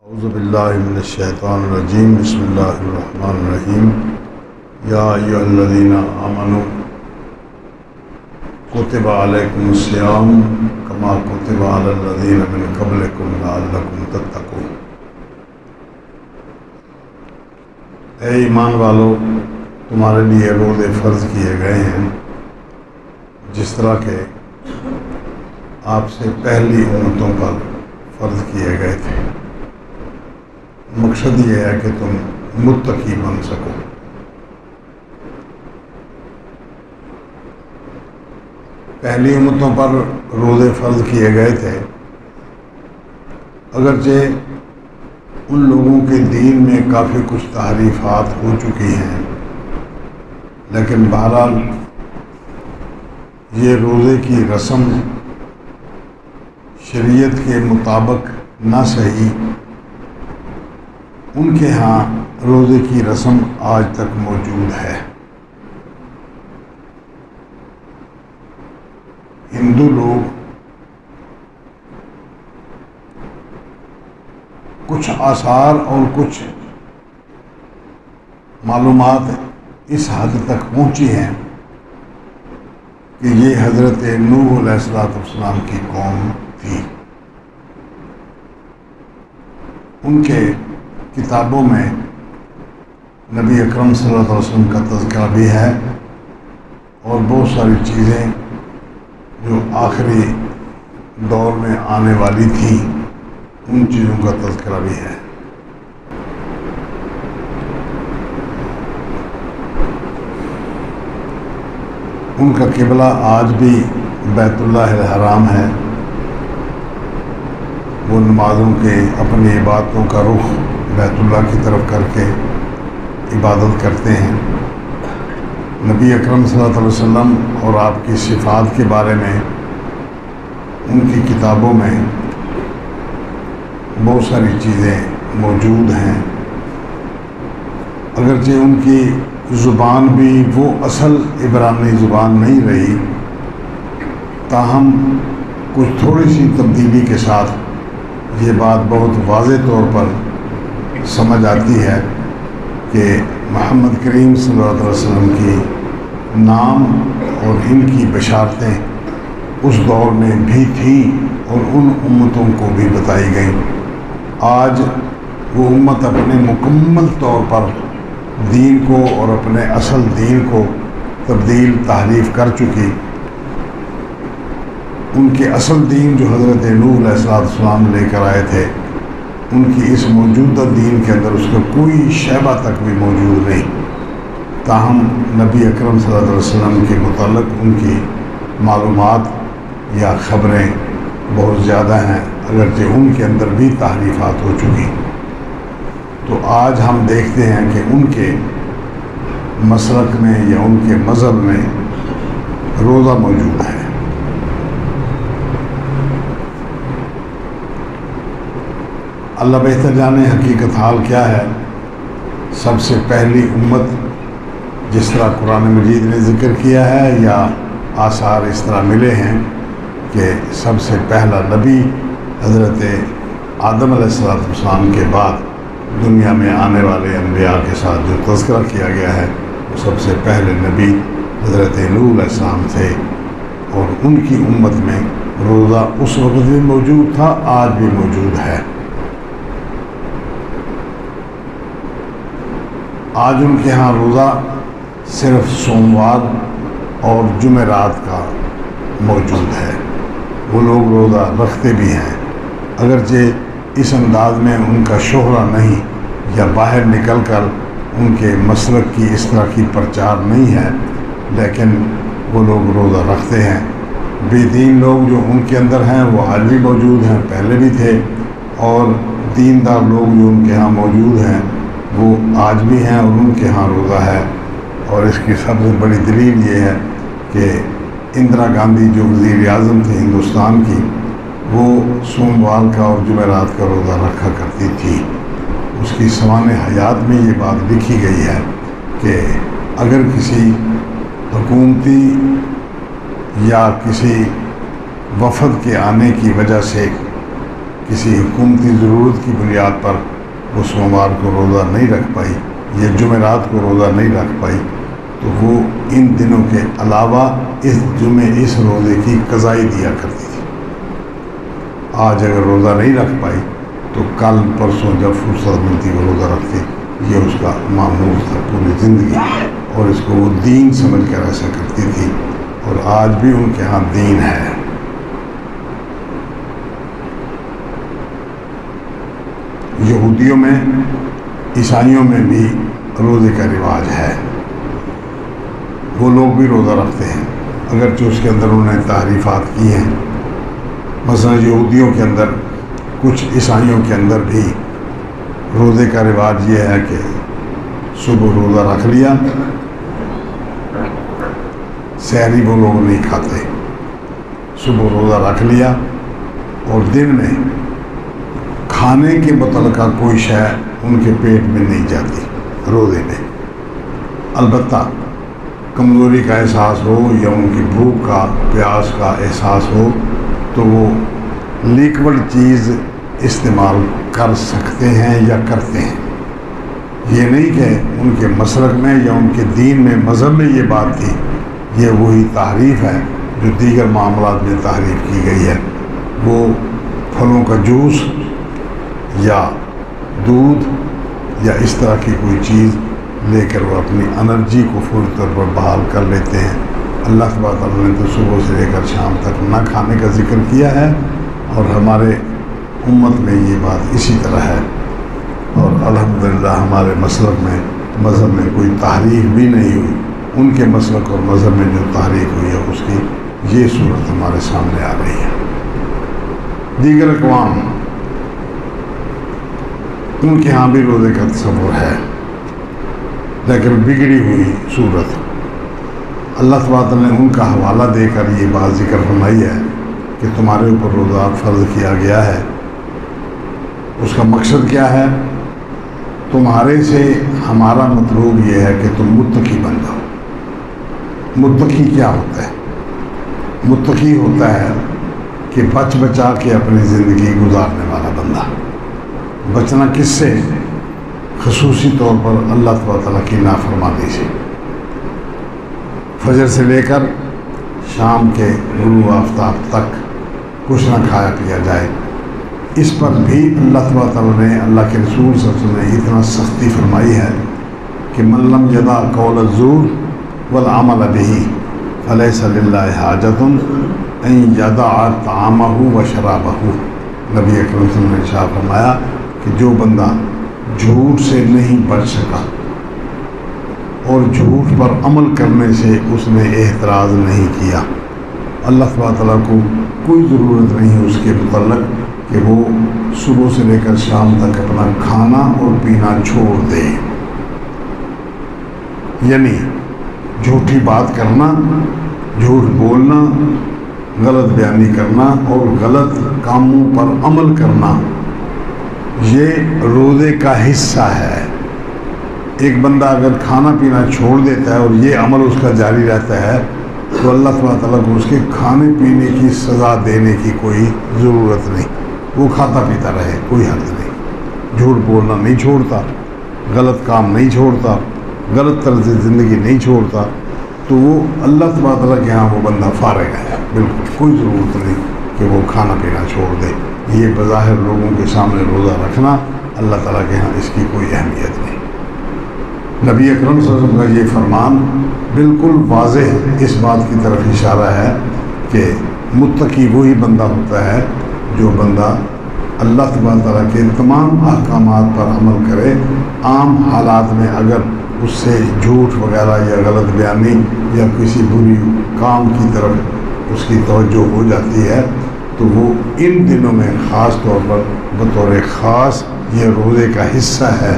اعوذ باللہ من الشیطان الرجیم بسم اللہ الرحمن الرحیم یا ایھا الذین آمنوا کتب علیکم الصیام کما کتب علی الذین من قبلکم لعلکم تتقون۔ اے ایمان والو، تمہارے لیے روزے فرض کیے گئے ہیں جس طرح کہ آپ سے پہلی امتوں پر فرض کیے گئے تھے۔ مقصد یہ ہے کہ تم متقی بن سکو۔ پہلی امتوں پر روزے فرض کیے گئے تھے، اگرچہ ان لوگوں کے دین میں کافی کچھ تحریفات ہو چکی ہیں، لیکن بہرحال یہ روزے کی رسم شریعت کے مطابق نہ صحیح، ان کے ہاں روزے کی رسم آج تک موجود ہے۔ ہندو لوگ کچھ آثار اور کچھ معلومات اس حد تک پہنچی ہیں کہ یہ حضرت نوح علیہ السلام کی قوم تھی۔ ان کے کتابوں میں نبی اکرم صلی اللہ علیہ وسلم کا تذکرہ بھی ہے، اور بہت ساری چیزیں جو آخری دور میں آنے والی تھیں ان چیزوں کا تذکرہ بھی ہے۔ ان کا قبلہ آج بھی بیت اللہ الحرام ہے۔ وہ نمازوں کے اپنی عبادتوں کا رخ بیت اللہ کی طرف کر کے عبادت کرتے ہیں۔ نبی اکرم صلی اللہ علیہ وسلم اور آپ کی صفات کے بارے میں ان کی کتابوں میں بہت ساری چیزیں موجود ہیں، اگرچہ ان کی زبان بھی وہ اصل عبرانی زبان نہیں رہی، تاہم کچھ تھوڑی سی تبدیلی کے ساتھ یہ بات بہت واضح طور پر سمجھ آتی ہے کہ محمد کریم صلی اللہ علیہ وسلم کی نام اور ان کی بشارتیں اس دور میں بھی تھیں اور ان امتوں کو بھی بتائی گئیں۔ آج وہ امت اپنے مکمل طور پر دین کو اور اپنے اصل دین کو تبدیل تحریف کر چکی۔ ان کے اصل دین جو حضرت نوح علیہ السلام لے کر آئے تھے، ان کی اس موجودہ دین کے اندر اس کا کوئی شعبہ تک بھی موجود نہیں، تاہم نبی اکرم صلی اللہ علیہ وسلم کے متعلق ان کی معلومات یا خبریں بہت زیادہ ہیں، اگرچہ ان کے اندر بھی تحریفات ہو چکی۔ تو آج ہم دیکھتے ہیں کہ ان کے مسلک میں یا ان کے مذہب میں روزہ موجود ہے۔ اللہ بہتر جانے حقیقت حال کیا ہے۔ سب سے پہلی امت جس طرح قرآن مجید نے ذکر کیا ہے یا آثار اس طرح ملے ہیں کہ سب سے پہلا نبی حضرت آدم علیہ السلام کے بعد دنیا میں آنے والے انبیاء کے ساتھ جو تذکرہ کیا گیا ہے، وہ سب سے پہلے نبی حضرت نوح علیہ السلام تھے، اور ان کی امت میں روزہ اس وقت بھی موجود تھا، آج بھی موجود ہے۔ آج ان کے ہاں روزہ صرف سوموار اور جمعرات کا موجود ہے۔ وہ لوگ روزہ رکھتے بھی ہیں، اگرچہ اس انداز میں ان کا شہرہ نہیں یا باہر نکل کر ان کے مسلک کی اس طرح کی پرچار نہیں ہے، لیکن وہ لوگ روزہ رکھتے ہیں۔ بے دین لوگ جو ان کے اندر ہیں وہ آج بھی موجود ہیں، پہلے بھی تھے، اور دیندار لوگ جو ان کے ہاں موجود ہیں وہ آج بھی ہیں، اور ان کے ہاں روزہ ہے۔ اور اس کی سب سے بڑی دلیل یہ ہے کہ اندرا گاندھی جو وزیر اعظم تھی ہندوستان کی، وہ سوموار کا اور جمعرات کا روزہ رکھا کرتی تھی۔ اس کی سوانح حیات میں یہ بات لکھی گئی ہے کہ اگر کسی حکومتی یا کسی وفد کے آنے کی وجہ سے کسی حکومتی ضرورت کی بنیاد پر وہ سوموار کو روزہ نہیں رکھ پائی یا جمعرات کو روزہ نہیں رکھ پائی تو وہ ان دنوں کے علاوہ اس روزے کی قضائی دیا کرتی تھی۔ آج اگر روزہ نہیں رکھ پائی تو کل پرسوں جب فرصت ملتی وہ روزہ رکھتی، یہ اس کا معمول تھا پوری زندگی، اور اس کو وہ دین سمجھ کر ایسا کرتی تھی، اور آج بھی ان کے ہاں دین ہے۔ یہودیوں میں، عیسائیوں میں بھی روزے کا رواج ہے، وہ لوگ بھی روزہ رکھتے ہیں، اگرچہ اس کے اندر انہوں نے تحریفات کی ہیں۔ مثلا یہودیوں کے اندر، کچھ عیسائیوں کے اندر بھی روزے کا رواج یہ ہے کہ صبح روزہ رکھ لیا، سحری وہ لوگ نہیں کھاتے، صبح روزہ رکھ لیا اور دن میں کھانے کے متعلقہ کوئی شے ان کے پیٹ میں نہیں جاتی روزے میں۔ البتہ کمزوری کا احساس ہو یا ان کی بھوک کا، پیاس کا احساس ہو تو وہ لیکوڈ چیز استعمال کر سکتے ہیں یا کرتے ہیں۔ یہ نہیں کہ ان کے مسلک میں یا ان کے دین میں، مذہب میں یہ بات تھی، یہ وہی تحریف ہے جو دیگر معاملات میں تحریف کی گئی ہے۔ وہ پھلوں کا جوس یا دودھ یا اس طرح کی کوئی چیز لے کر وہ اپنی انرجی کو فوری طور پر بحال کر لیتے ہیں۔ اللہ تبارک و تعالیٰ نے تو صبح سے لے کر شام تک نہ کھانے کا ذکر کیا ہے، اور ہمارے امت میں یہ بات اسی طرح ہے، اور الحمدللہ ہمارے مسلک میں، مذہب میں کوئی تحریف بھی نہیں ہوئی۔ ان کے مسلک اور مذہب میں جو تحریف ہوئی ہے اس کی یہ صورت ہمارے سامنے آ رہی ہے۔ دیگر اقوام، ان کے ہاں بھی روزے کا تصور ہے، لیکن بگڑی ہوئی صورت۔ اللہ تبارک نے ان کا حوالہ دے کر یہ بات ذکر فرمائی ہے کہ تمہارے اوپر روزہ فرض کیا گیا ہے۔ اس کا مقصد کیا ہے؟ تمہارے سے ہمارا مطلوب یہ ہے کہ تم متقی بن جاؤ۔ متقی کیا ہوتا ہے؟ متقی ہوتا ہے کہ بچ بچا کے اپنی زندگی گزارنے والا بندہ۔ بچنا کس سے؟ خصوصی طور پر اللہ تبارک تعالیٰ کی نافرمانی سے۔ فجر سے لے کر شام کے غروب آفتاب تک کچھ نہ کھایا پیا جائے، اس پر بھی اللہ تبارک تعالیٰ نے، اللہ کے رسول صلی اللہ علیہ وسلم نے اتنا سختی فرمائی ہے کہ من لم یدع قول الزور والعمل به فلیس للہ حاجۃ ان یدع طعامہ وشرابہ۔ نبی اکرم صلی اللہ علیہ وسلم نے ارشاد فرمایا کہ جو بندہ جھوٹ سے نہیں بچ سکا اور جھوٹ پر عمل کرنے سے اس نے احتراز نہیں کیا، اللہ تبارک تعالیٰ کو کوئی ضرورت نہیں اس کے متعلق کہ وہ صبح سے لے کر شام تک اپنا کھانا اور پینا چھوڑ دے۔ یعنی جھوٹی بات کرنا، جھوٹ بولنا، غلط بیانی کرنا اور غلط کاموں پر عمل کرنا، یہ روزے کا حصہ ہے۔ ایک بندہ اگر کھانا پینا چھوڑ دیتا ہے اور یہ عمل اس کا جاری رہتا ہے تو اللہ تبارک تعالیٰ کو اس کے کھانے پینے کی سزا دینے کی کوئی ضرورت نہیں، وہ کھاتا پیتا رہے، کوئی حرج نہیں۔ جھوٹ بولنا نہیں چھوڑتا، غلط کام نہیں چھوڑتا، غلط طرز زندگی نہیں چھوڑتا، تو وہ اللہ تبارک تعالیٰ کے ہاں وہ بندہ فارغ ہے، بالکل کوئی ضرورت نہیں کہ وہ کھانا پینا چھوڑ دے۔ یہ بظاہر لوگوں کے سامنے روزہ رکھنا اللہ تعالیٰ کے ہاں اس کی کوئی اہمیت نہیں۔ نبی اکرم صلی اللہ علیہ وسلم کا یہ فرمان بالکل واضح اس بات کی طرف اشارہ ہے کہ متقی وہی بندہ ہوتا ہے جو بندہ اللہ تبارک تعالیٰ کے تمام احکامات پر عمل کرے۔ عام حالات میں اگر اس سے جھوٹ وغیرہ یا غلط بیانی یا کسی بری کام کی طرف اس کی توجہ ہو جاتی ہے تو وہ ان دنوں میں خاص طور پر بطور خاص یہ روزے کا حصہ ہے،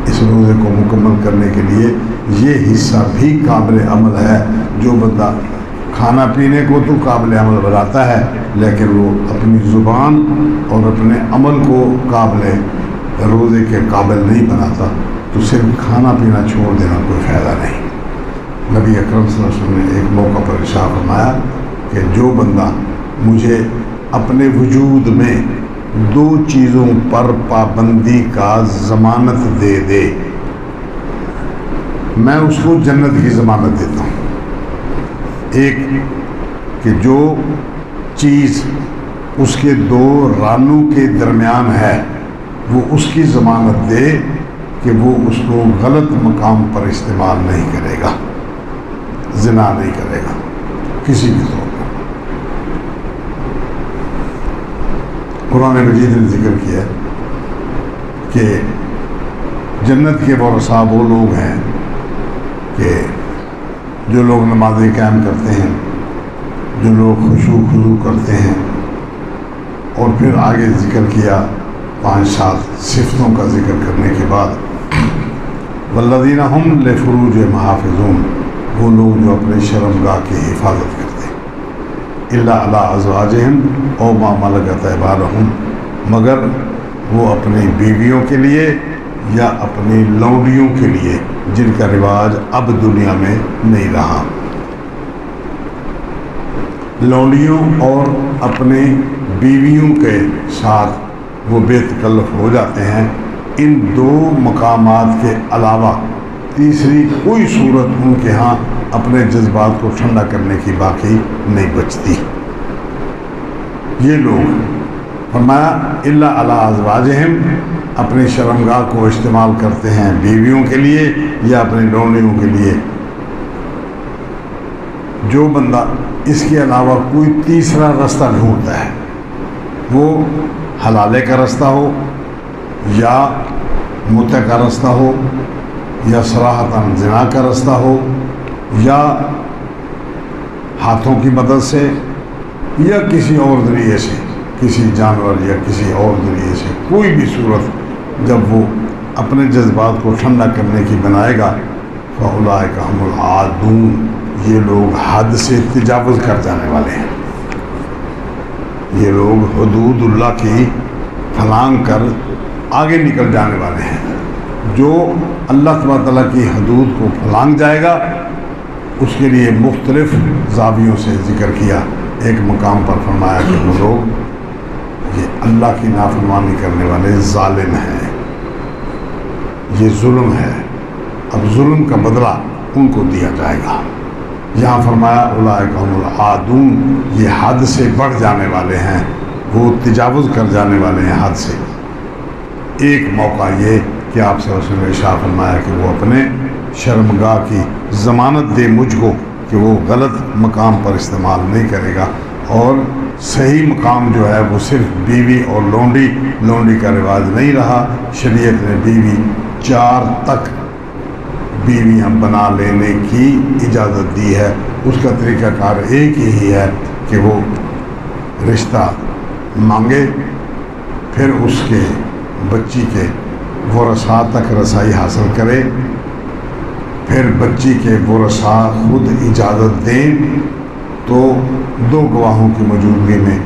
اس روزے کو مکمل کرنے کے لیے یہ حصہ بھی قابل عمل ہے۔ جو بندہ کھانا پینے کو تو قابل عمل بناتا ہے لیکن وہ اپنی زبان اور اپنے عمل کو قابل روزے کے قابل نہیں بناتا تو صرف کھانا پینا چھوڑ دینا کوئی فائدہ نہیں۔ نبی اکرم صلی اللہ علیہ وسلم نے ایک موقع پر ارشاد فرمایا کہ جو بندہ مجھے اپنے وجود میں دو چیزوں پر پابندی کا ضمانت دے دے، میں اس کو جنت کی ضمانت دیتا ہوں۔ ایک کہ جو چیز اس کے دو رانوں کے درمیان ہے وہ اس کی ضمانت دے کہ وہ اس کو غلط مقام پر استعمال نہیں کرے گا، زنا نہیں کرے گا کسی بھی طور پر۔ قرآن مجید نے ذکر کیا کہ جنت کے ورثاء وہ لوگ ہیں کہ جو لوگ نمازیں قائم کرتے ہیں، جو لوگ خشوع خضوع کرتے ہیں، اور پھر آگے ذکر کیا 5-7 صفتوں کا ذکر کرنے کے بعد والذین هم لفروجہم حافظون، وہ لوگ جو اپنے شرمگاہ کی حفاظت کرتے ہیں، الا علی ازواجہم او ما ملکت ایمانہم، مگر وہ اپنی بیویوں کے لیے یا اپنی لونڈیوں کے لیے جن کا رواج اب دنیا میں نہیں رہا۔ لونڈیوں اور اپنے بیویوں کے ساتھ وہ بے تکلف ہو جاتے ہیں، ان دو مقامات کے علاوہ تیسری کوئی صورت ان کے ہاں اپنے جذبات کو ٹھنڈا کرنے کی باقی نہیں بچتی۔ یہ لوگ فرمایا الا علی ازواجہم، اپنی شرمگاہ کو استعمال کرتے ہیں بیویوں کے لیے یا اپنی لونڈیوں کے لیے۔ جو بندہ اس کے علاوہ کوئی تیسرا راستہ ڈھونڈتا ہے، وہ حلالے کا راستہ ہو یا متع کا راستہ ہو یا صراحتاً زنا کا راستہ ہو یا ہاتھوں کی مدد سے یا کسی اور ذریعے سے، کسی جانور یا کسی اور ذریعے سے، کوئی بھی صورت جب وہ اپنے جذبات کو ٹھنڈا کرنے کی بنائے گا فَأُولَٰئِکَ هُمُ الْعَادُونَ، یہ لوگ حد سے تجاوز کر جانے والے ہیں، یہ لوگ حدود اللہ کی پھلانگ کر آگے نکل جانے والے ہیں۔ جو اللہ تبارک تعالیٰ کی حدود کو پھلانگ جائے گا اس کے لیے مختلف زاویوں سے ذکر کیا۔ ایک مقام پر فرمایا کہ وہ لوگ یہ اللہ کی نافرمانی کرنے والے ظالم ہیں، یہ ظلم ہے، اب ظلم کا بدلہ ان کو دیا جائے گا۔ یہاں فرمایا اولئک هم العادون، یہ حد سے بڑھ جانے والے ہیں، وہ تجاوز کر جانے والے ہیں حد سے۔ ایک موقع یہ کہ آپ صلی اللہ علیہ وسلم نے ارشاد فرمایا کہ وہ اپنے شرمگاہ کی ضمانت دے مجھ کو کہ وہ غلط مقام پر استعمال نہیں کرے گا، اور صحیح مقام جو ہے وہ صرف بیوی اور لونڈی کا رواج نہیں رہا۔ شریعت نے بیوی 4 تک بیویاں بنا لینے کی اجازت دی ہے۔ اس کا طریقہ کار ایک ہی ہے کہ وہ رشتہ مانگے، پھر اس کے بچی کے ورثاء تک رسائی حاصل کرے، پھر بچی کے ورثاء خود اجازت دیں تو 2 گواہوں کی موجودگی میں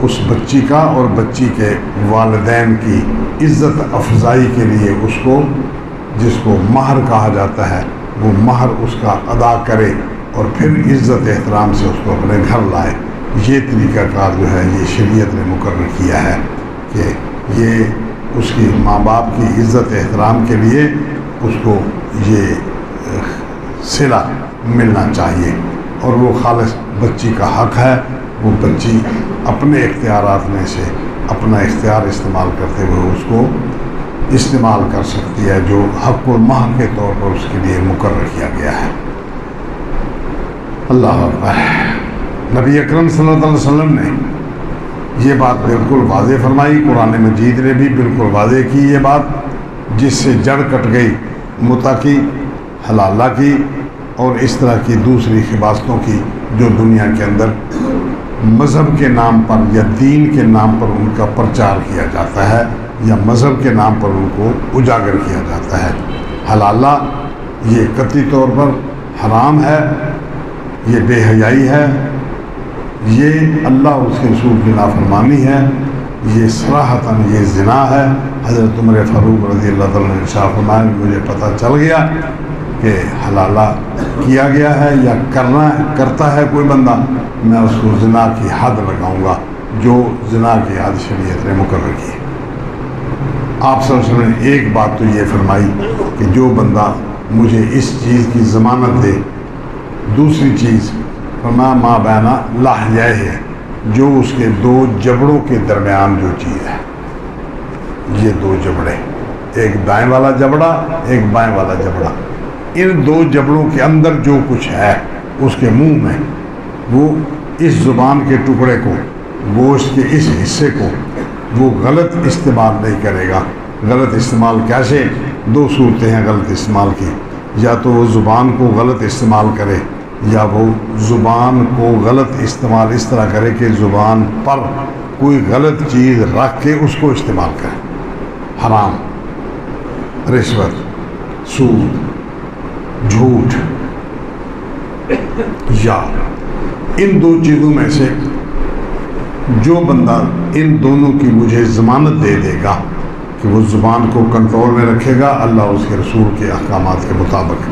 اس بچی کا اور بچی کے والدین کی عزت افزائی کے لیے اس کو، جس کو مہر کہا جاتا ہے، وہ مہر اس کا ادا کرے اور پھر عزت احترام سے اس کو اپنے گھر لائے۔ یہ طریقہ کار جو ہے یہ شریعت نے مقرر کیا ہے کہ یہ اس کی ماں باپ کی عزت احترام کے لیے اس کو یہ صلہ ملنا چاہیے، اور وہ خالص بچی کا حق ہے۔ وہ بچی اپنے اختیارات میں سے اپنا اختیار استعمال کرتے ہوئے اس کو استعمال کر سکتی ہے، جو حق المہر کے طور پر اس کے لیے مقرر کیا گیا ہے۔ اللہ اکبر۔ نبی اکرم صلی اللہ علیہ وسلم نے یہ بات بالکل واضح فرمائی، قرآن مجید نے بھی بالکل واضح کی یہ بات، جس سے جڑ کٹ گئی متع کی، حلالہ کی اور اس طرح کی دوسری خباستوں کی جو دنیا کے اندر مذہب کے نام پر یا دین کے نام پر ان کا پرچار کیا جاتا ہے یا مذہب کے نام پر ان کو اجاگر کیا جاتا ہے۔ حلالہ یہ قطعی طور پر حرام ہے، یہ بے حیائی ہے، یہ اللہ اس کے رسول کی نافرمانی ہے، یہ صراحتاً یہ زنا ہے۔ حضرت عمر فاروق رضی اللہ تعالیٰ نے ارشاد فرمایا مجھے پتہ چل گیا کہ حلالہ کیا گیا ہے یا کرتا ہے کوئی بندہ، میں اس کو زنا کی حد لگاؤں گا، جو زنا کی حد شریعت نے مقرر کی ہے۔ آپ صلی اللہ علیہ وسلم نے ایک بات تو یہ فرمائی کہ جو بندہ مجھے اس چیز کی ضمانت دے، دوسری چیز فرمایا ما بینا لحیہ ہے، جو اس کے دو جبڑوں کے درمیان جو چیز ہے، یہ دو جبڑے، ایک دائیں والا جبڑا ایک بائیں والا جبڑا، ان دو جبڑوں کے اندر جو کچھ ہے اس کے منہ میں، وہ اس زبان کے ٹکڑے کو، گوشت کے اس حصے کو وہ غلط استعمال نہیں کرے گا۔ غلط استعمال کیسے؟ دو صورتیں ہیں غلط استعمال کی، یا تو وہ زبان کو غلط استعمال کرے، یا وہ زبان کو غلط استعمال اس طرح کرے کہ زبان پر کوئی غلط چیز رکھ کے اس کو استعمال کرے، حرام، رشوت، سود، جھوٹ، یا ان دو چیزوں میں سے جو بندہ ان دونوں کی مجھے ضمانت دے دے گا کہ وہ زبان کو کنٹرول میں رکھے گا، اللہ اس کے رسول کے احکامات کے مطابق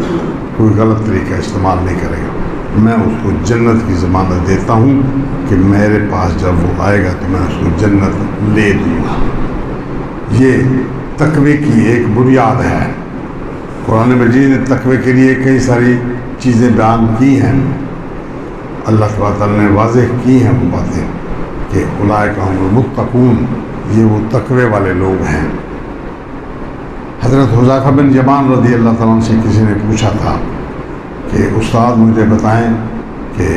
کوئی غلط طریقہ استعمال نہیں کرے گا، میں اس کو جنت کی ضمانت دیتا ہوں کہ میرے پاس جب وہ آئے گا تو میں اس کو جنت لے دوں گا۔ یہ تقوی کی ایک بنیاد ہے۔ قرآن مجید نے تقوی کے لیے کئی ساری چیزیں بیان کی ہیں، اللہ تبارک تعالیٰ نے واضح کی ہیں وہ باتیں کہ اولئک هم المتقون، یہ وہ تقوی والے لوگ ہیں۔ حضرت حذیفہ بن یمان رضی اللہ تعالیٰ عنہ سے کسی نے پوچھا تھا کہ استاد مجھے بتائیں کہ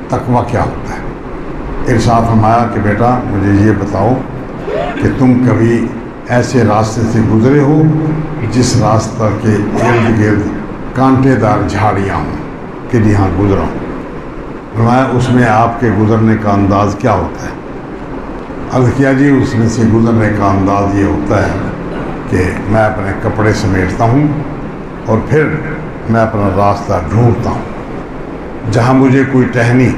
تقوی کیا ہوتا ہے؟ ارشاد فرمایا کہ بیٹا مجھے یہ بتاؤ کہ تم کبھی ایسے راستے سے گزرے ہو جس راستہ کے ارد گرد کانٹے دار جھاڑیاں ہوں کہ یہاں گزرا ہوں؟ فرمایا اس میں آپ کے گزرنے کا انداز کیا ہوتا ہے؟ عرض کیا جی اس میں سے گزرنے کا انداز یہ ہوتا ہے کہ میں اپنے کپڑے سمیٹتا ہوں اور پھر میں اپنا راستہ ڈھونڈتا ہوں، جہاں مجھے کوئی ٹہنی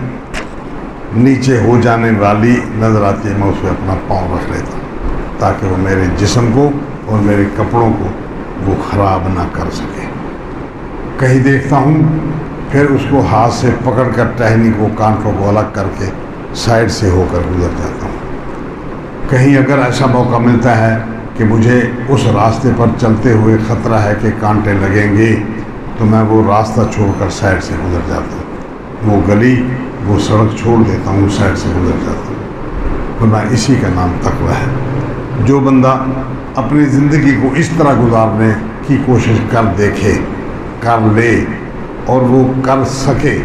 نیچے ہو جانے والی نظر آتی ہے میں اس پہ اپنا پاؤں رکھ لیتا ہوں تاکہ وہ میرے جسم کو اور میرے کپڑوں کو وہ خراب نہ کر سکے۔ کہیں دیکھتا ہوں پھر اس کو ہاتھ سے پکڑ کر ٹہنی کو، کانٹوں کو الگ کر کے سائڈ سے ہو کر گزر جاتا ہوں۔ کہیں اگر ایسا موقع ملتا ہے کہ مجھے اس راستے پر چلتے ہوئے خطرہ ہے کہ کانٹے لگیں گے تو میں وہ راستہ چھوڑ کر سائڈ سے گزر جاتا ہوں، وہ گلی وہ سڑک چھوڑ دیتا ہوں، سائڈ سے گزر جاتا ہوں، ورنہ اسی کا نام تقوی ہے۔ جو بندہ اپنی زندگی کو اس طرح گزارنے کی کوشش کر دیکھے، کر لے اور وہ کر سکے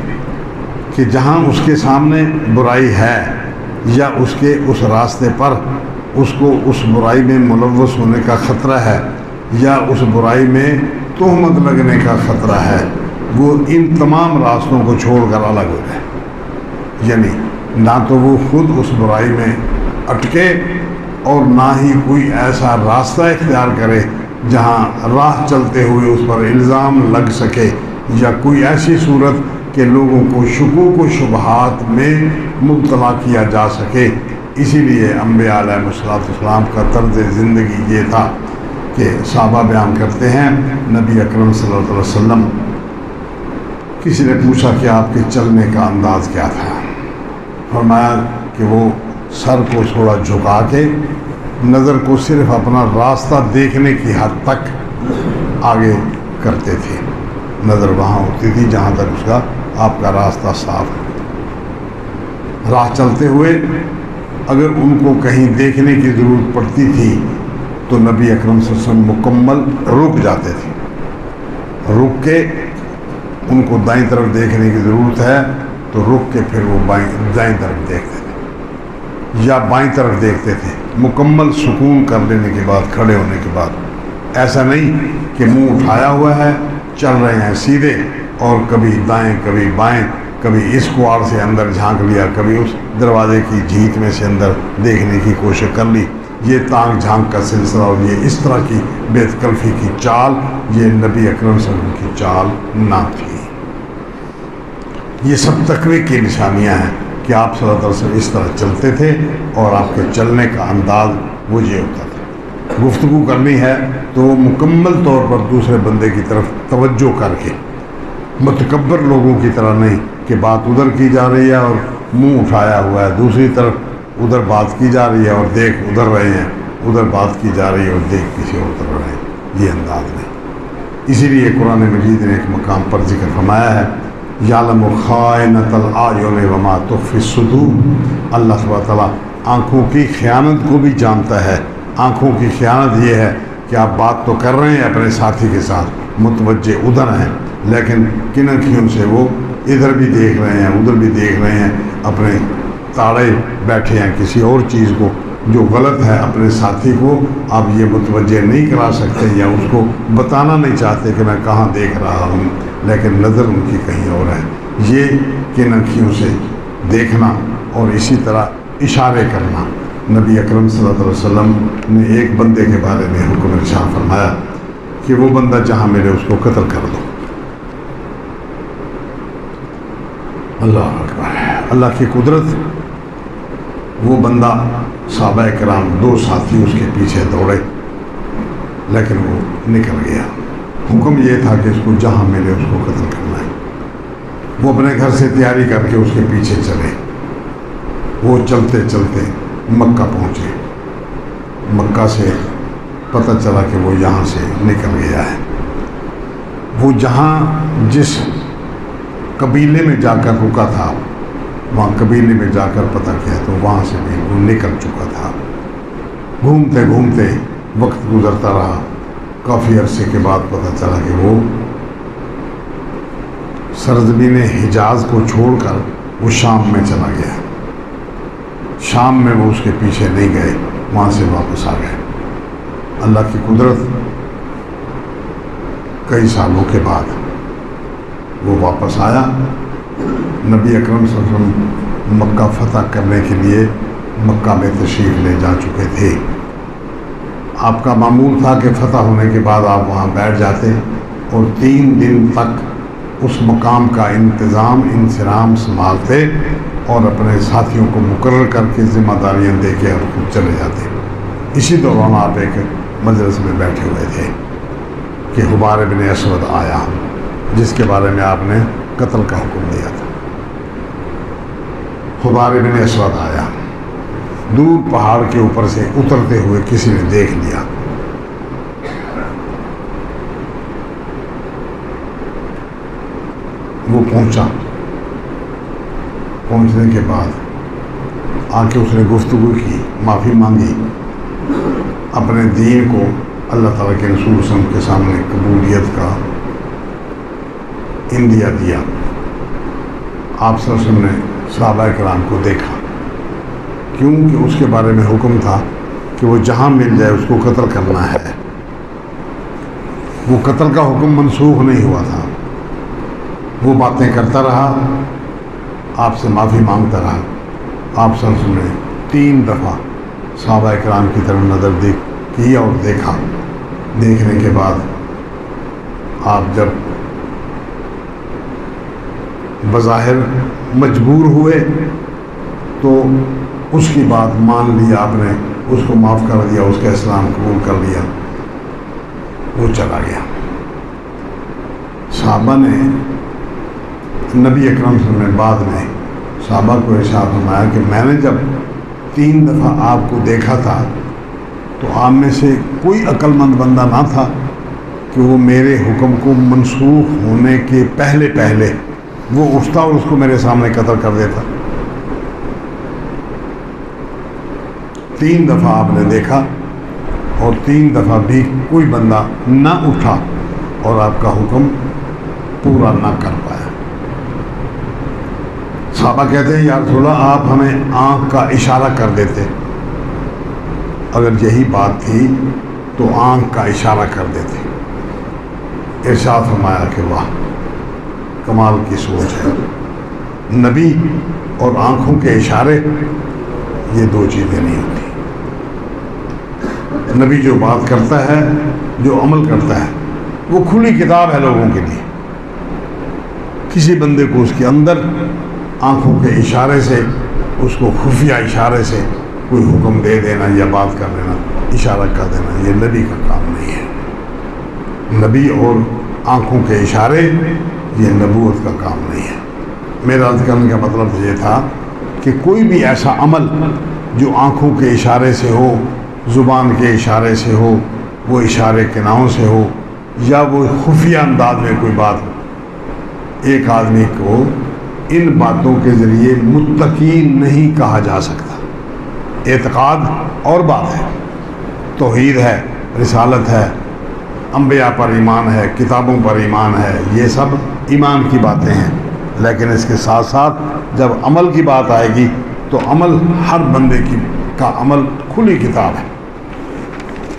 کہ جہاں اس کے سامنے برائی ہے یا اس کے اس راستے پر اس کو اس برائی میں ملوث ہونے کا خطرہ ہے یا اس برائی میں تہمت لگنے کا خطرہ ہے، وہ ان تمام راستوں کو چھوڑ کر الگ ہو جائے، یعنی نہ تو وہ خود اس برائی میں اٹکے اور نہ ہی کوئی ایسا راستہ اختیار کرے جہاں راہ چلتے ہوئے اس پر الزام لگ سکے یا کوئی ایسی صورت کہ لوگوں کو شکوک و شبہات میں مبتلا کیا جا سکے۔ اسی لیے انبیاء علیہ السلام کا طرز زندگی یہ تھا کہ صحابہ بیان کرتے ہیں نبی اکرم صلی اللہ علیہ وسلم، کسی نے پوچھا کہ آپ کے چلنے کا انداز کیا تھا؟ فرمایا کہ وہ سر کو تھوڑا جھکا کے نظر کو صرف اپنا راستہ دیکھنے کی حد تک آگے کرتے تھے، نظر وہاں ہوتی تھی جہاں تک اس کا آپ کا راستہ صاف ہے۔ راہ چلتے ہوئے اگر ان کو کہیں دیکھنے کی ضرورت پڑتی تھی تو نبی اکرم صلی اللہ علیہ وسلم مکمل رک جاتے تھے، رک کے ان کو دائیں طرف دیکھنے کی ضرورت ہے تو رک کے پھر وہ دائیں طرف دیکھتے تھے یا بائیں طرف دیکھتے تھے، مکمل سکون کر لینے کے بعد، کھڑے ہونے کے بعد۔ ایسا نہیں کہ منہ اٹھایا ہوا ہے چل رہے ہیں سیدھے اور کبھی دائیں کبھی بائیں، کبھی اس کوار سے اندر جھانک لیا، کبھی اس دروازے کی جھیت میں سے اندر دیکھنے کی کوشش کر لی۔ یہ تانک جھانک کا سلسلہ اور یہ اس طرح کی بے تکلفی کی چال یہ نبی اکرم صلی اللہ علیہ وسلم کی چال نہ تھی۔ یہ سب تقوی کی نشانیاں ہیں کہ آپ صلی اللہ علیہ وسلم اس طرح چلتے تھے اور آپ کے چلنے کا انداز وہ یہ ہوتا تھا۔ گفتگو کرنی ہے تو مکمل طور پر دوسرے بندے کی طرف توجہ کر کے، متکبر لوگوں کی طرح نہیں کہ بات ادھر کی جا رہی ہے اور منہ اٹھایا ہوا ہے دوسری طرف ادھر بات کی جا رہی ہے اور دیکھ ادھر رہے ہیں، ادھر بات کی جا رہی ہے اور دیکھ کسی اور طرف رہے ہیں، یہ انداز نہیں۔ اسی لیے قرآن مجید نے ایک مقام پر ذکر فرمایا ہے یعلم خائنۃ الاعین وما تخفی الصدور، اللہ سبحانہ وتعالیٰ آنکھوں کی خیانت کو بھی جانتا ہے۔ آنکھوں کی خیانت یہ ہے کہ آپ بات تو کر رہے ہیں اپنے ساتھی کے ساتھ، متوجہ ادھر ہیں، لیکن کن اکھیوں سے وہ ادھر بھی دیکھ رہے ہیں ادھر بھی دیکھ رہے ہیں، اپنے تاڑے بیٹھے ہیں کسی اور چیز کو جو غلط ہے، اپنے ساتھی کو آپ یہ متوجہ نہیں کرا سکتے یا اس کو بتانا نہیں چاہتے کہ میں کہاں دیکھ رہا ہوں، لیکن نظر ان کی کہیں اور ہے۔ یہ کن اکھیوں سے دیکھنا اور اسی طرح اشارے کرنا۔ نبی اکرم صلی اللہ علیہ وسلم نے ایک بندے کے بارے میں حکم ارشاد فرمایا کہ وہ بندہ جہاں ملے اس کو قتل کر دو۔ اللہ اکبر، اللہ کی قدرت۔ وہ بندہ صحابہ کرام دو ساتھی اس کے پیچھے دوڑے لیکن وہ نکل گیا۔ حکم یہ تھا کہ اس کو جہاں ملے اس کو قتل کرنا ہے۔ وہ اپنے گھر سے تیاری کر کے اس کے پیچھے چلے۔ وہ چلتے چلتے مکہ پہنچے۔ مکہ سے پتہ چلا کہ وہ یہاں سے نکل گیا ہے۔ وہ جہاں جس قبیلے میں جا کر رکا تھا وہاں قبیلے میں جا کر پتہ کیا تو وہاں سے بھی وہ نکل چکا تھا۔ گھومتے گھومتے وقت گزرتا رہا، کافی عرصے کے بعد پتہ چلا کہ وہ سرزمین حجاز کو چھوڑ کر وہ شام میں چلا گیا۔ شام میں وہ اس کے پیچھے نہیں گئے، وہاں سے واپس آ گئے۔ اللہ کی قدرت، کئی سالوں کے بعد وہ واپس آیا۔ نبی اکرم صلی اللہ علیہ وسلم مکہ فتح کرنے کے لیے مکہ میں تشریف لے جا چکے تھے۔ آپ کا معمول تھا کہ فتح ہونے کے بعد آپ وہاں بیٹھ جاتے اور 3 دن تک اس مقام کا انصرام سنبھالتے اور اپنے ساتھیوں کو مقرر کر کے ذمہ داریاں دے کے اور خود چلے جاتے۔ اسی دوران آپ ایک مجلس میں بیٹھے ہوئے تھے کہ حبار بن اسود آیا، جس کے بارے میں آپ نے قتل کا حکم دیا تھا۔ حبار بن اسود آیا، دور پہاڑ کے اوپر سے اترتے ہوئے کسی نے دیکھ لیا۔ وہ پہنچا، پہنچنے کے بعد آ کے اس نے گفتگو کی، معافی مانگی، اپنے دین کو اللہ تعالیٰ کے رسول صلی اللہ علیہ وسلم کے سامنے قبولیت کا اندیا دیا۔ آپ صلی اللہ علیہ وسلم نے صحابہ کرام کو دیکھا، کیونکہ اس کے بارے میں حکم تھا کہ وہ جہاں مل جائے اس کو قتل کرنا ہے۔ وہ قتل کا حکم منسوخ نہیں ہوا تھا۔ وہ باتیں کرتا رہا، آپ سے معافی مانگتا رہا۔ آپ صلی اللہ علیہ وسلم نے 3 دفعہ صحابہ کرام کی طرف نظر کیا اور دیکھا۔ دیکھنے کے بعد آپ جب بظاہر مجبور ہوئے تو اس کی بات مان لی، آپ نے اس کو معاف کر دیا، اس کا اسلام قبول کر لیا، وہ چلا گیا۔ صحابہ نے نبی اکرم صلی اللہ علیہ وسلم نے بعد میں صحابہ کو ارشاد فرمایا کہ میں نے جب 3 دفعہ آپ کو دیکھا تھا تو آپ میں سے کوئی عقل مند بندہ نہ تھا کہ وہ میرے حکم کو منسوخ ہونے کے پہلے وہ اٹھتا اور اس کو میرے سامنے قتل کر دیتا۔ 3 دفعہ آپ نے دیکھا اور 3 دفعہ بھی کوئی بندہ نہ اٹھا اور آپ کا حکم پورا نہ کر پایا۔ صحابہ کہتے ہیں یا رسول اللہ آپ ہمیں آنکھ کا اشارہ کر دیتے، اگر یہی بات تھی تو آنکھ کا اشارہ کر دیتے۔ ارشاد فرمایا کہ واہ، کمال کی سوچ ہے۔ نبی اور آنکھوں کے اشارے یہ 2 چیزیں نہیں ہوتی۔ نبی جو بات کرتا ہے، جو عمل کرتا ہے، وہ کھلی کتاب ہے لوگوں کے لیے۔ کسی بندے کو اس کے اندر آنکھوں کے اشارے سے، اس کو خفیہ اشارے سے کوئی حکم دے دینا یا بات کر دینا، اشارہ کر دینا، یہ نبی کا کام نہیں ہے۔ نبی اور آنکھوں کے اشارے یہ نبوت کا کام نہیں ہے۔ میرا عرض کرنے کا مطلب یہ تھا کہ کوئی بھی ایسا عمل جو آنکھوں کے اشارے سے ہو، زبان کے اشارے سے ہو، وہ اشارے کناؤں سے ہو، یا وہ خفیہ انداز میں کوئی بات ہو، ایک آدمی کو ان باتوں کے ذریعے متقی نہیں کہا جا سکتا۔ اعتقاد اور بات ہے، توحید ہے، رسالت ہے، انبیاء پر ایمان ہے، کتابوں پر ایمان ہے، یہ سب ایمان کی باتیں ہیں، لیکن اس کے ساتھ ساتھ جب عمل کی بات آئے گی تو عمل ہر بندے کا عمل کھلی کتاب ہے،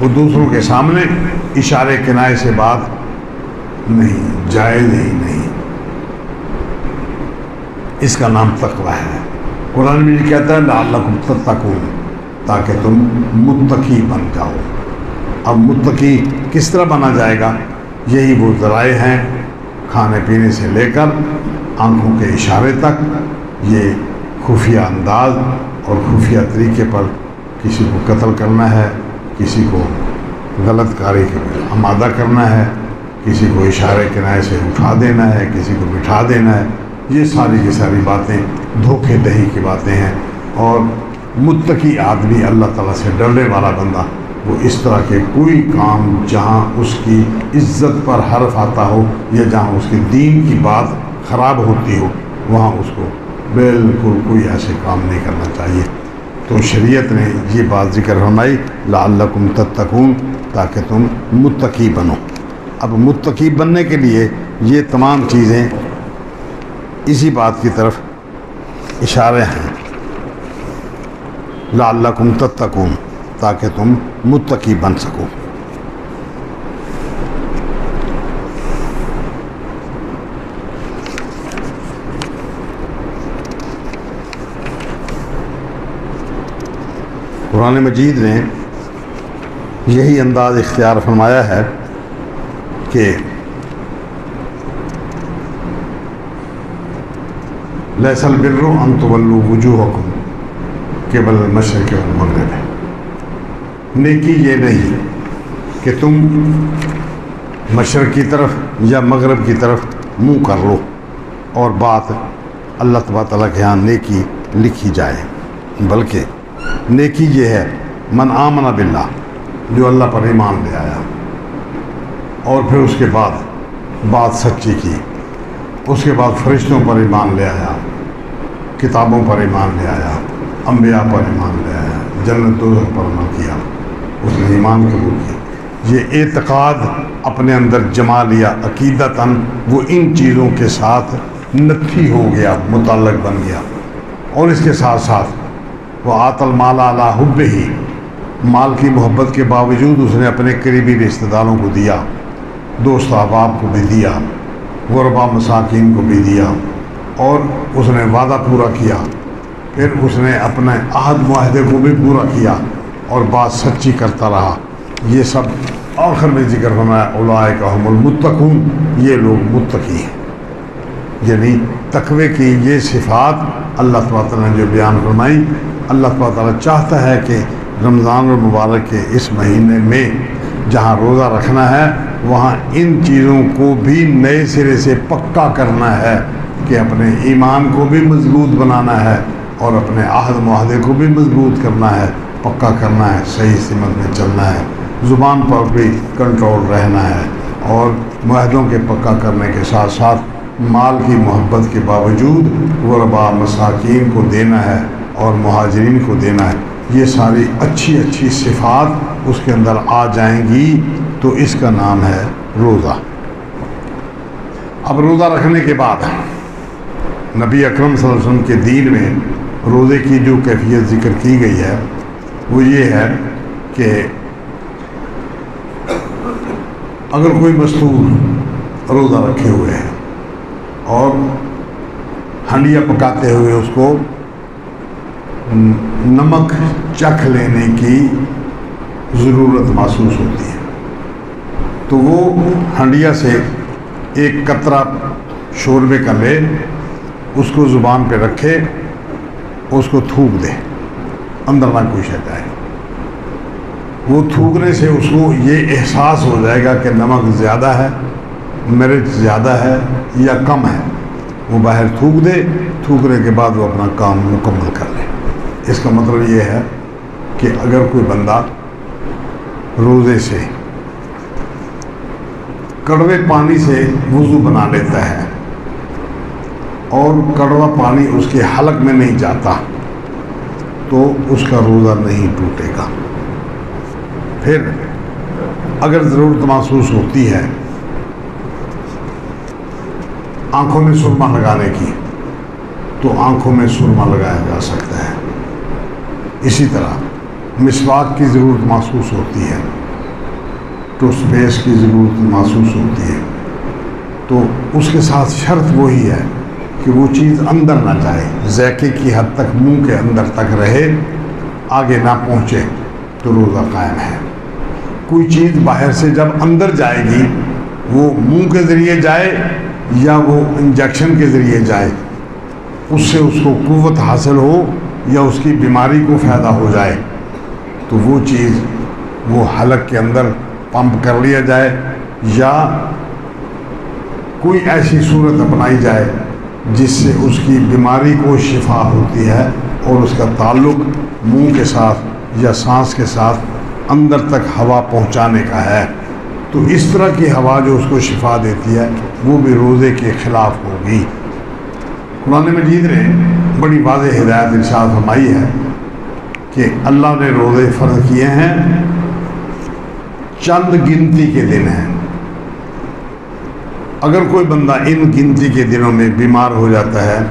وہ دوسروں کے سامنے اشارے کنائے سے بات نہیں، جائز ہی نہیں۔ اس کا نام تقوی ہے۔ قرآن میں کہتا ہے لعلکم تتقون، تاکہ تم متقی بن جاؤ۔ اب متقی کس طرح بنا جائے گا؟ یہی وہ ذرائع ہیں، کھانے پینے سے لے کر آنکھوں کے اشارے تک، یہ خفیہ انداز اور خفیہ طریقے پر کسی کو قتل کرنا ہے، کسی کو غلط کاری کے آمادہ کرنا ہے، کسی کو اشارے کنائے سے اٹھا دینا ہے، کسی کو بٹھا دینا ہے، یہ ساری کی ساری باتیں دھوکے دہی کی باتیں ہیں۔ اور متقی آدمی، اللہ تعالیٰ سے ڈرنے والا بندہ، وہ اس طرح کے کوئی کام جہاں اس کی عزت پر حرف آتا ہو یا جہاں اس کے دین کی بات خراب ہوتی ہو، وہاں اس کو بالکل کوئی ایسے کام نہیں کرنا چاہیے۔ تو شریعت نے یہ بات ذکر فرمائی لعلکم تتقون، تاکہ تم متقی بنو۔ اب متقی بننے کے لیے یہ تمام چیزیں اسی بات کی طرف اشارے ہیں، لعلکم تتقون، تاکہ تم متقی بن سکو۔ قرآن مجید نے یہی انداز اختیار فرمایا ہے کہ لیس البر ان تولوا وجوہکم قبل المشرق والمغرب، نیکی یہ نہیں کہ تم مشرق کی طرف یا مغرب کی طرف منہ کر لو اور بات اللہ تبارک تعالیٰ کے ہاں نیکی لکھی جائے، بلکہ نیکی یہ ہے من آمن باللہ، جو اللہ پر ایمان لے آیا اور پھر اس کے بعد بات سچی کی، اس کے بعد فرشتوں پر ایمان لے آیا، کتابوں پر ایمان لے آیا، انبیاء پر ایمان لے آیا، جنت دوزخ پر عمل کیا، اس نے ایمان قبول کیا، یہ اعتقاد اپنے اندر جما لیا، عقیدتاً وہ ان چیزوں کے ساتھ نتھی ہو گیا، متعلق بن گیا۔ اور اس کے ساتھ ساتھ وہ آت المال علی حبہ، مال کی محبت کے باوجود اس نے اپنے قریبی رشتہ داروں کو دیا، دوست احباب کو بھی دیا، غربا مساکین کو بھی دیا، اور اس نے وعدہ پورا کیا، پھر اس نے اپنے عہد معاہدے کو بھی پورا کیا اور بات سچی کرتا رہا۔ یہ سب آخر میں ذکر فرمایا اولئک ھم المتقون، یہ لوگ متقی ہیں۔ یعنی تقوی کی یہ صفات اللہ تبارک تعالیٰ نے جو بیان فرمائی، اللہ تبارک تعالیٰ چاہتا ہے کہ رمضان المبارک کے اس مہینے میں جہاں روزہ رکھنا ہے وہاں ان چیزوں کو بھی نئے سرے سے پکا کرنا ہے، کہ اپنے ایمان کو بھی مضبوط بنانا ہے اور اپنے عہد معاہدے کو بھی مضبوط کرنا ہے، پکا کرنا ہے، صحیح سمت میں چلنا ہے، زبان پر بھی کنٹرول رہنا ہے، اور معاہدوں کے پکا کرنے کے ساتھ ساتھ مال کی محبت کے باوجود غربا مساکین کو دینا ہے اور مہاجرین کو دینا ہے۔ یہ ساری اچھی اچھی صفات اس کے اندر آ جائیں گی تو اس کا نام ہے روزہ۔ اب روزہ رکھنے کے بعد نبی اکرم صلی اللہ علیہ وسلم کے دین میں روزے کی جو کیفیت ذکر کی گئی ہے وہ یہ ہے کہ اگر کوئی مستور روزہ رکھے ہوئے ہے اور ہنڈیا پکاتے ہوئے اس کو نمک چکھ لینے کی ضرورت محسوس ہوتی ہے تو وہ ہنڈیا سے ایک قطرہ شوربے کا لے، اس کو زبان پہ رکھے، اس کو تھوک دے، اندر نہ کوئی شے جائے۔ وہ تھوکنے سے اس کو یہ احساس ہو جائے گا کہ نمک زیادہ ہے، مرچ زیادہ ہے یا کم ہے، وہ باہر تھوک دے، تھوکنے کے بعد وہ اپنا کام مکمل کر لے۔ اس کا مطلب یہ ہے کہ اگر کوئی بندہ روزے سے کڑوے پانی سے وضو بنا لیتا ہے اور کڑوا پانی اس کے حلق میں نہیں جاتا تو اس کا روزہ نہیں ٹوٹے گا۔ پھر اگر ضرورت محسوس ہوتی ہے آنکھوں میں سرما لگانے کی تو آنکھوں میں سرما لگایا جا سکتا ہے۔ اسی طرح مسواک کی ضرورت محسوس ہوتی ہے، ٹوتھ پیسٹ کی ضرورت محسوس ہوتی ہے تو اس کے ساتھ شرط وہی ہے کہ وہ چیز اندر نہ جائے، ذائقے کی حد تک منہ کے اندر تک رہے، آگے نہ پہنچے تو روزہ قائم ہے۔ کوئی چیز باہر سے جب اندر جائے گی، وہ منہ کے ذریعے جائے یا وہ انجیکشن کے ذریعے جائے، اس سے اس کو قوت حاصل ہو یا اس کی بیماری کو فائدہ ہو جائے تو وہ چیز وہ حلق کے اندر پمپ کر لیا جائے یا کوئی ایسی صورت اپنائی جائے جس سے اس کی بیماری کو شفا ہوتی ہے اور اس کا تعلق منہ کے ساتھ یا سانس کے ساتھ اندر تک ہوا پہنچانے کا ہے، تو اس طرح کی ہوا جو اس کو شفا دیتی ہے وہ بھی روزے کے خلاف ہوگی۔ قرآن مجید نے بڑی واضح ہدایت ارشاد فرمائی ہے کہ اللہ نے روزے فرض کیے ہیں، چند گنتی کے دن ہیں۔ اگر کوئی بندہ ان گنتی کے دنوں میں بیمار ہو جاتا ہے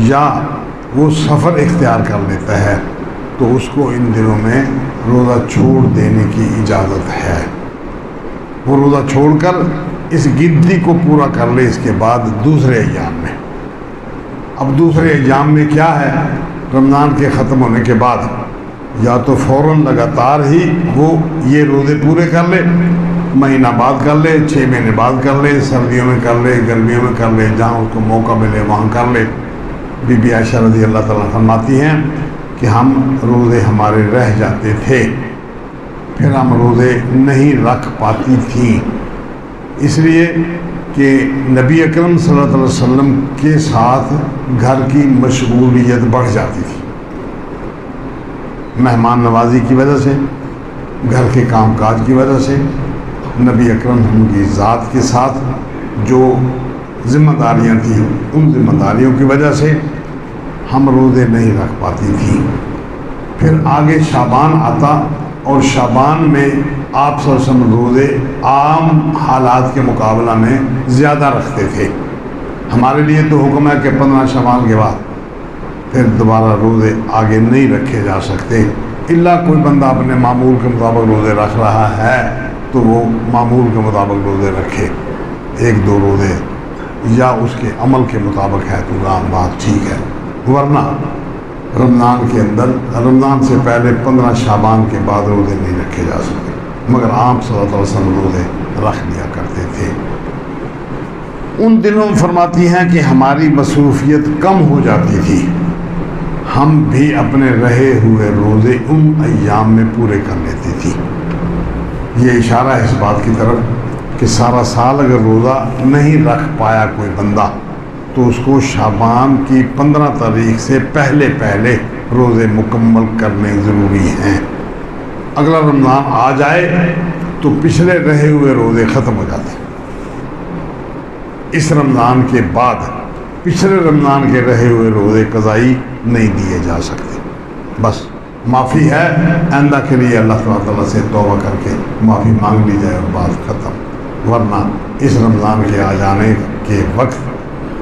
یا وہ سفر اختیار کر لیتا ہے تو اس کو ان دنوں میں روزہ چھوڑ دینے کی اجازت ہے۔ وہ روزہ چھوڑ کر اس گنتی کو پورا کر لے اس کے بعد دوسرے ایام میں۔ اب دوسرے ایام میں کیا ہے؟ رمضان کے ختم ہونے کے بعد یا تو فوراً لگاتار ہی وہ یہ روزے پورے کر لے، مہینہ بعد کر لے، 6 مہینے بعد کر لے، سردیوں میں کر لے، گرمیوں میں کر لے، جہاں اس کو موقع ملے وہاں کر لے۔ بی بی عائشہ رضی اللہ تعالیٰ فرماتی ہیں کہ ہم روزے ہمارے رہ جاتے تھے، پھر ہم روزے نہیں رکھ پاتی تھیں، اس لیے کہ نبی اکرم صلی اللہ علیہ وسلم کے ساتھ گھر کی مشغولیت بڑھ جاتی تھی، مہمان نوازی کی وجہ سے، گھر کے کام کاج کی وجہ سے، نبی اکرم کی ذات کے ساتھ جو ذمہ داریاں تھیں ان ذمہ داریوں کی وجہ سے ہم روزے نہیں رکھ پاتی تھیں۔ پھر آگے شعبان آتا اور شعبان میں آپ صلی اللہ علیہ وسلم روزے عام حالات کے مقابلہ میں زیادہ رکھتے تھے۔ ہمارے لیے تو حکم ہے کہ 15 شعبان کے بعد پھر دوبارہ روزے آگے نہیں رکھے جا سکتے، الا کوئی بندہ اپنے معمول کے مطابق روزے رکھ رہا ہے تو وہ معمول کے مطابق روزے رکھے، 1-2 روزے یا اس کے عمل کے مطابق ہے تو عام بات ٹھیک ہے، ورنہ رمضان کے اندر رمضان سے پہلے 15 شعبان کے بعد روزے نہیں رکھے جا سکتے، مگر عام صلی اللہ علیہ وسلم روزے رکھ لیا کرتے تھے۔ ان دنوں فرماتی ہیں کہ ہماری مصروفیت کم ہو جاتی تھی، ہم بھی اپنے رہے ہوئے روزے ان ایام میں پورے کر لیتی تھی۔ یہ اشارہ ہے اس بات کی طرف کہ سارا سال اگر روزہ نہیں رکھ پایا کوئی بندہ تو اس کو شعبان کی 15 تاریخ سے پہلے روزے مکمل کرنے ضروری ہیں۔ اگلا رمضان آ جائے تو پچھلے رہے ہوئے روزے ختم ہو جاتے ہیں، اس رمضان کے بعد پچھلے رمضان کے رہے ہوئے روزے قضائی نہیں دیے جا سکتے، بس معافی ہے، آئندہ کے لیے اللہ تعالیٰ سے توبہ کر کے معافی مانگ لی جائے اور بات ختم، ورنہ اس رمضان کے آ جانے کے وقت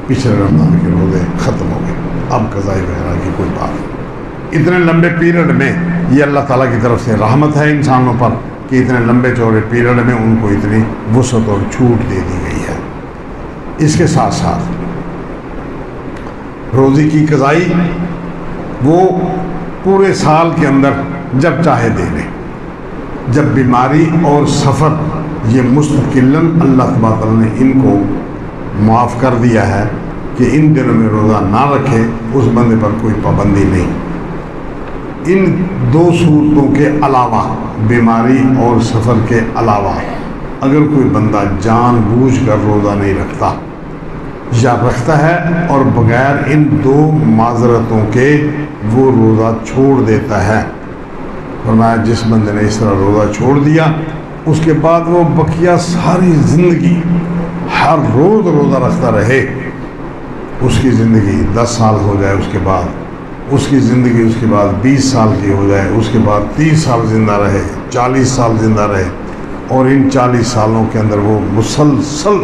پچھلے رمضان کے روزے ختم ہو گئے، اب قضائی وغیرہ کی کوئی بات نہیں۔ اتنے لمبے پیریڈ میں یہ اللہ تعالیٰ کی طرف سے رحمت ہے انسانوں پر کہ اتنے لمبے چوڑے پیریڈ میں ان کو اتنی وسعت اور چھوٹ دے دی گئی ہے۔ اس کے ساتھ ساتھ روزے کی قضائی وہ پورے سال کے اندر جب چاہے دے لے، جب بیماری اور سفر یہ مستقلاً اللہ تعالیٰ نے ان کو معاف کر دیا ہے کہ ان دنوں میں روزہ نہ رکھے، اس بندے پر کوئی پابندی نہیں۔ ان 2 صورتوں کے علاوہ، بیماری اور سفر کے علاوہ، اگر کوئی بندہ جان بوجھ کر روزہ نہیں رکھتا یا رکھتا ہے اور بغیر ان دو معذرتوں کے وہ روزہ چھوڑ دیتا ہے۔ فرمایا جس بندے نے اس طرح روزہ چھوڑ دیا اس کے بعد وہ بقیہ ساری زندگی ہر روز روزہ رکھتا رہے، اس کی زندگی 10 سال ہو جائے، اس کے بعد اس کی زندگی اس کے بعد 20 سال کی ہو جائے، اس کے بعد 30 سال زندہ رہے، 40 سال زندہ رہے، اور ان 40 سالوں کے اندر وہ مسلسل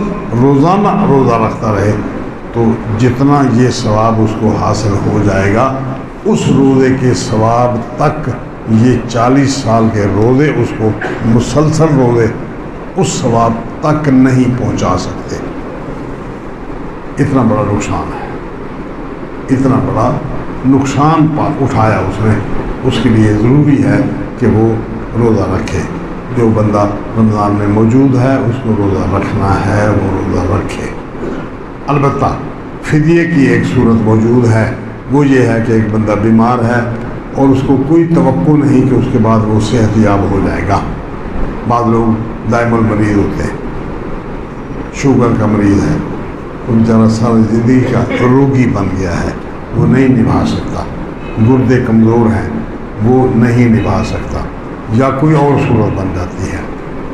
روزانہ روزہ رکھتا رہے، تو جتنا یہ ثواب اس کو حاصل ہو جائے گا اس روزے کے ثواب تک یہ 40 سال کے روزے اس کو مسلسل روزے اس ثواب تک نہیں پہنچا سکتے۔ اتنا بڑا نقصان ہے، اتنا بڑا نقصان اٹھایا اس نے۔ اس کے لیے ضروری ہے کہ وہ روزہ رکھے۔ جو بندہ رمضان میں موجود ہے اس کو روزہ رکھنا ہے، وہ روزہ رکھے۔ البتہ فدیے کی ایک صورت موجود ہے، وہ یہ ہے کہ ایک بندہ بیمار ہے اور اس کو کوئی توقع نہیں کہ اس کے بعد وہ صحت یاب ہو جائے گا۔ بعض لوگ دائم المریض ہوتے ہیں، شوگر کا مریض ہے، وہ بیچارہ ساری زندگی کا روگی بن گیا ہے، وہ نہیں نبھا سکتا، گردے کمزور ہیں، وہ نہیں نبھا سکتا، یا کوئی اور صورت بن جاتی ہے،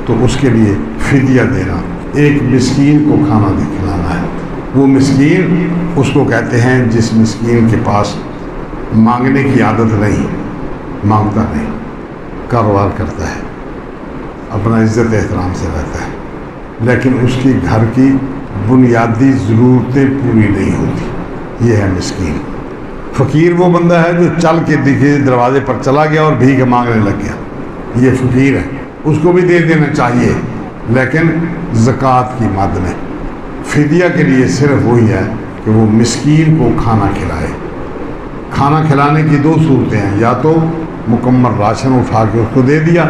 تو اس کے لیے فدیہ دینا، ایک مسکین کو کھانا کھلانا ہے۔ وہ مسکین اس کو کہتے ہیں جس مسکین کے پاس مانگنے کی عادت نہیں، مانگتا نہیں، کاروبار کرتا ہے، اپنا عزت احترام سے رہتا ہے، لیکن اس کی گھر کی بنیادی ضرورتیں پوری نہیں ہوتی، یہ ہے مسکین۔ فقیر وہ بندہ ہے جو چل کے دیکھے دروازے پر چلا گیا اور بھیک مانگنے لگ گیا، یہ فقیر ہے، اس کو بھی دے دینا چاہیے لیکن زکوٰۃ کی مد میں۔ فدیہ کے لیے صرف وہی ہے کہ وہ مسکین کو کھانا کھلائے۔ کھانا کھلانے کی دو صورتیں ہیں، یا تو مکمل راشن اٹھا کے اس کو دے دیا،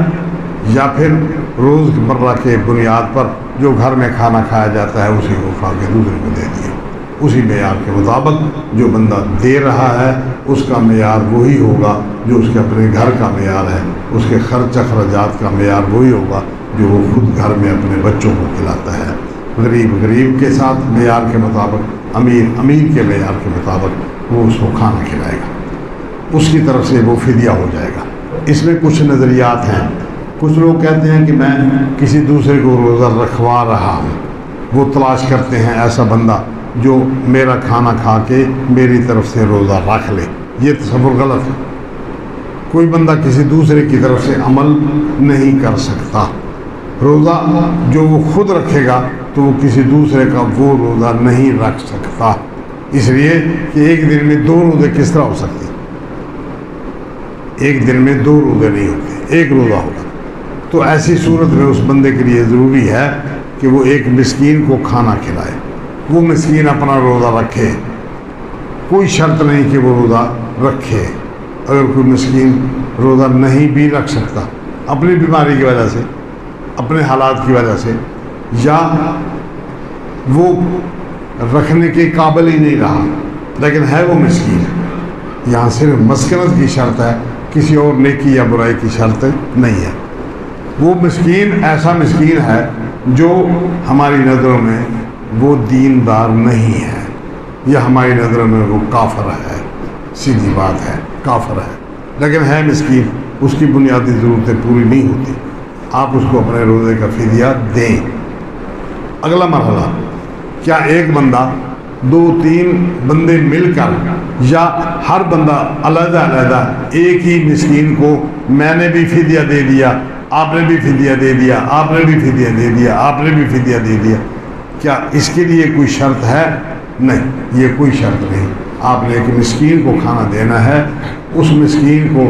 یا پھر روز مرہ کے بنیاد پر جو گھر میں کھانا کھایا جاتا ہے اسی کو اٹھا کے دوسرے کو دے دیا۔ اسی معیار کے مطابق جو بندہ دے رہا ہے اس کا معیار وہی ہوگا جو اس کے اپنے گھر کا معیار ہے، اس کے خرچ اخراجات کا معیار وہی ہوگا جو وہ خود گھر میں اپنے بچوں کو کھلاتا ہے۔ غریب غریب کے ساتھ معیار کے مطابق، امیر امیر کے معیار کے مطابق وہ اس کو کھانا کھلائے گا، اس کی طرف سے وہ فدیہ ہو جائے گا۔ اس میں کچھ نظریات ہیں۔ کچھ لوگ کہتے ہیں کہ میں کسی دوسرے کو روزہ رکھوا رہا ہوں، وہ تلاش کرتے ہیں ایسا بندہ جو میرا کھانا کھا کے میری طرف سے روزہ رکھ لے۔ یہ تصور غلط ہے۔ کوئی بندہ کسی دوسرے کی طرف سے عمل نہیں کر سکتا۔ روزہ جو وہ خود رکھے گا تو وہ کسی دوسرے کا وہ روزہ نہیں رکھ سکتا، اس لیے کہ ایک دن میں 2 روزے کس طرح ہو سکتے؟ ایک دن میں 2 روزے نہیں ہوتے، ایک روزہ ہوگا۔ تو ایسی صورت میں اس بندے کے لیے ضروری ہے کہ وہ ایک مسکین کو کھانا کھلائے، وہ مسکین اپنا روزہ رکھے، کوئی شرط نہیں کہ وہ روزہ رکھے۔ اگر کوئی مسکین روزہ نہیں بھی رکھ سکتا اپنی بیماری کی وجہ سے، اپنے حالات کی وجہ سے، یا وہ رکھنے کے قابل ہی نہیں رہا لیکن ہے وہ مسکین ہے، یہاں صرف مسکنت کی شرط ہے، کسی اور نیکی یا برائی کی شرط نہیں ہے۔ وہ مسکین ایسا مسکین ہے جو ہماری نظروں میں وہ دیندار نہیں ہے، یا ہماری نظروں میں وہ کافر ہے، سیدھی بات ہے، کافر ہے، لیکن ہے مسکین، اس کی بنیادی ضرورتیں پوری نہیں ہوتی، آپ اس کو اپنے روزے کا فدیہ دیں۔ اگلا مرحلہ، کیا ایک بندہ 2-3 بندے مل کر، یا ہر بندہ علیحدہ علیحدہ ایک ہی مسکین کو میں نے بھی فدیہ دے دیا، آپ نے بھی فدیہ دے دیا، آپ نے بھی فدیہ دے دیا، آپ نے بھی فدیہ دے دیا، کیا اس کے لیے کوئی شرط ہے؟ نہیں، یہ کوئی شرط نہیں۔ آپ نے ایک مسکین کو کھانا دینا ہے، اس مسکین کو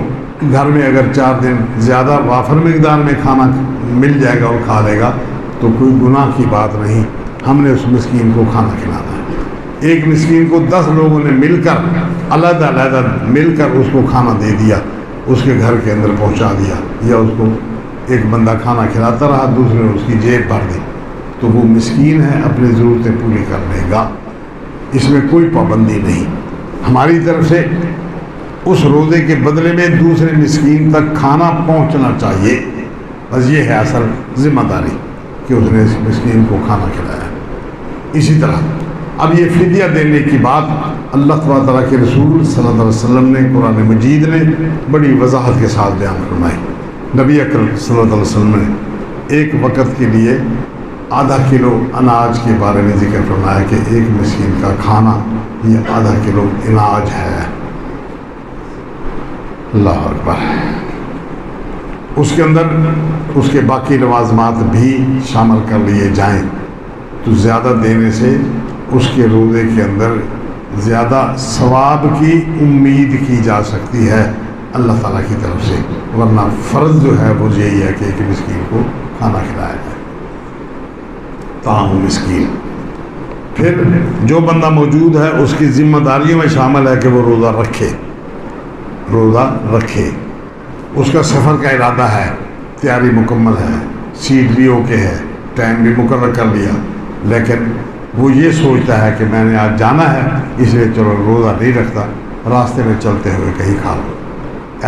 گھر میں اگر 4 دن زیادہ وافر مقدار میں کھانا مل جائے گا اور کھا لے گا تو کوئی گناہ کی بات نہیں، ہم نے اس مسکین کو کھانا کھلانا ہے۔ ایک مسکین کو 10 لوگوں نے مل کر علیحدہ علیحدہ مل کر اس کو کھانا دے دیا، اس کے گھر کے اندر پہنچا دیا، یا اس کو ایک بندہ کھانا کھلاتا رہا، دوسرے نے اس کی جیب بھر دی، تو وہ مسکین ہے، اپنی ضرورتیں پوری کر لے گا، اس میں کوئی پابندی نہیں۔ ہماری طرف سے اس روزے کے بدلے میں دوسرے مسکین تک کھانا پہنچنا چاہیے، بس یہ ہے اصل ذمہ داری کہ اس نے اس مسکین کو کھانا کھلایا۔ اسی طرح اب یہ فدیہ دینے کی بات اللہ تبارک تعالیٰ کے رسول صلی اللہ علیہ وسلم نے قرآن مجید نے بڑی وضاحت کے ساتھ بیان فرمائی۔ نبی اکرم صلی اللہ علیہ وسلم نے ایک وقت کے لیے آدھا کلو اناج کے بارے میں ذکر فرمایا کہ ایک مسکین کا کھانا یہ آدھا کلو اناج ہے۔ اللہ اکبر۔ اس کے اندر اس کے باقی لوازمات بھی شامل کر لیے جائیں تو زیادہ دینے سے اس کے روزے کے اندر زیادہ ثواب کی امید کی جا سکتی ہے اللہ تعالیٰ کی طرف سے، ورنہ فرض جو ہے وہ یہی ہے کہ ایک مسکین کو کھانا کھلایا جائے، طعام مسکین۔ پھر جو بندہ موجود ہے اس کی ذمہ داریوں میں شامل ہے کہ وہ روزہ رکھے۔ اس کا سفر کا ارادہ ہے، تیاری مکمل ہے، سیٹ بھی اوکے ہے، ٹائم بھی مقرر کر لیا، لیکن وہ یہ سوچتا ہے کہ میں نے آج جانا ہے اس لیے چلو روزہ نہیں رکھتا، راستے میں چلتے ہوئے کہیں کھا لو۔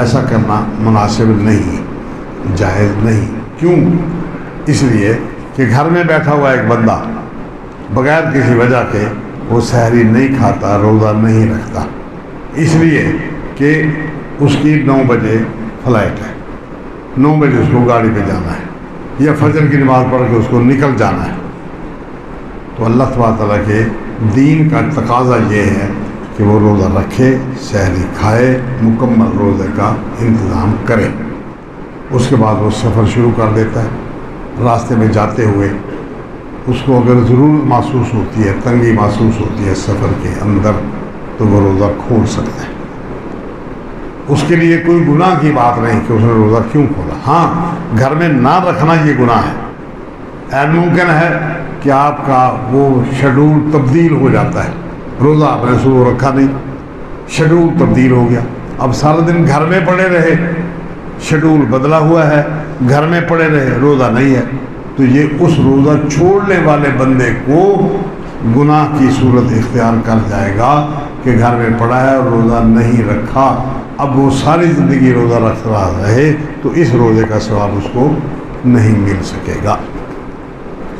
ایسا کرنا مناسب نہیں، جائز نہیں۔ کیوں؟ اس لیے کہ گھر میں بیٹھا ہوا ایک بندہ بغیر کسی وجہ کے وہ سحری نہیں کھاتا، روزہ نہیں رکھتا، اس لیے کہ اس کی 9 بجے فلائٹ ہے، 9 بجے اس کو گاڑی پہ جانا ہے یا فجر کی نماز پڑھ کے اس کو نکل جانا ہے، تو اللہ تبارک تعالیٰ کے دین کا تقاضا یہ ہے کہ وہ روزہ رکھے، سحری کھائے، مکمل روزے کا انتظام کرے۔ اس کے بعد وہ سفر شروع کر دیتا ہے۔ راستے میں جاتے ہوئے اس کو اگر ضرورت محسوس ہوتی ہے، تنگی محسوس ہوتی ہے سفر کے اندر، تو وہ روزہ کھول سکتا ہے۔ اس کے لیے کوئی گناہ کی بات نہیں کہ اس نے روزہ کیوں کھولا۔ ہاں، گھر میں نہ رکھنا یہ گناہ ہے۔ ایسا ممکن ہے کہ آپ کا وہ شیڈول تبدیل ہو جاتا ہے، روزہ آپ نے صبح رکھا نہیں، شیڈول تبدیل ہو گیا، اب سارا دن گھر میں پڑے رہے، شیڈول بدلا ہوا ہے، گھر میں پڑے رہے، روزہ نہیں ہے، تو یہ اس روزہ چھوڑنے والے بندے کو گناہ کی صورت اختیار کر جائے گا کہ گھر میں پڑا ہے اور روزہ نہیں رکھا۔ اب وہ ساری زندگی روزہ رکھ رہا رہے تو اس روزے کا ثواب اس کو نہیں مل سکے گا۔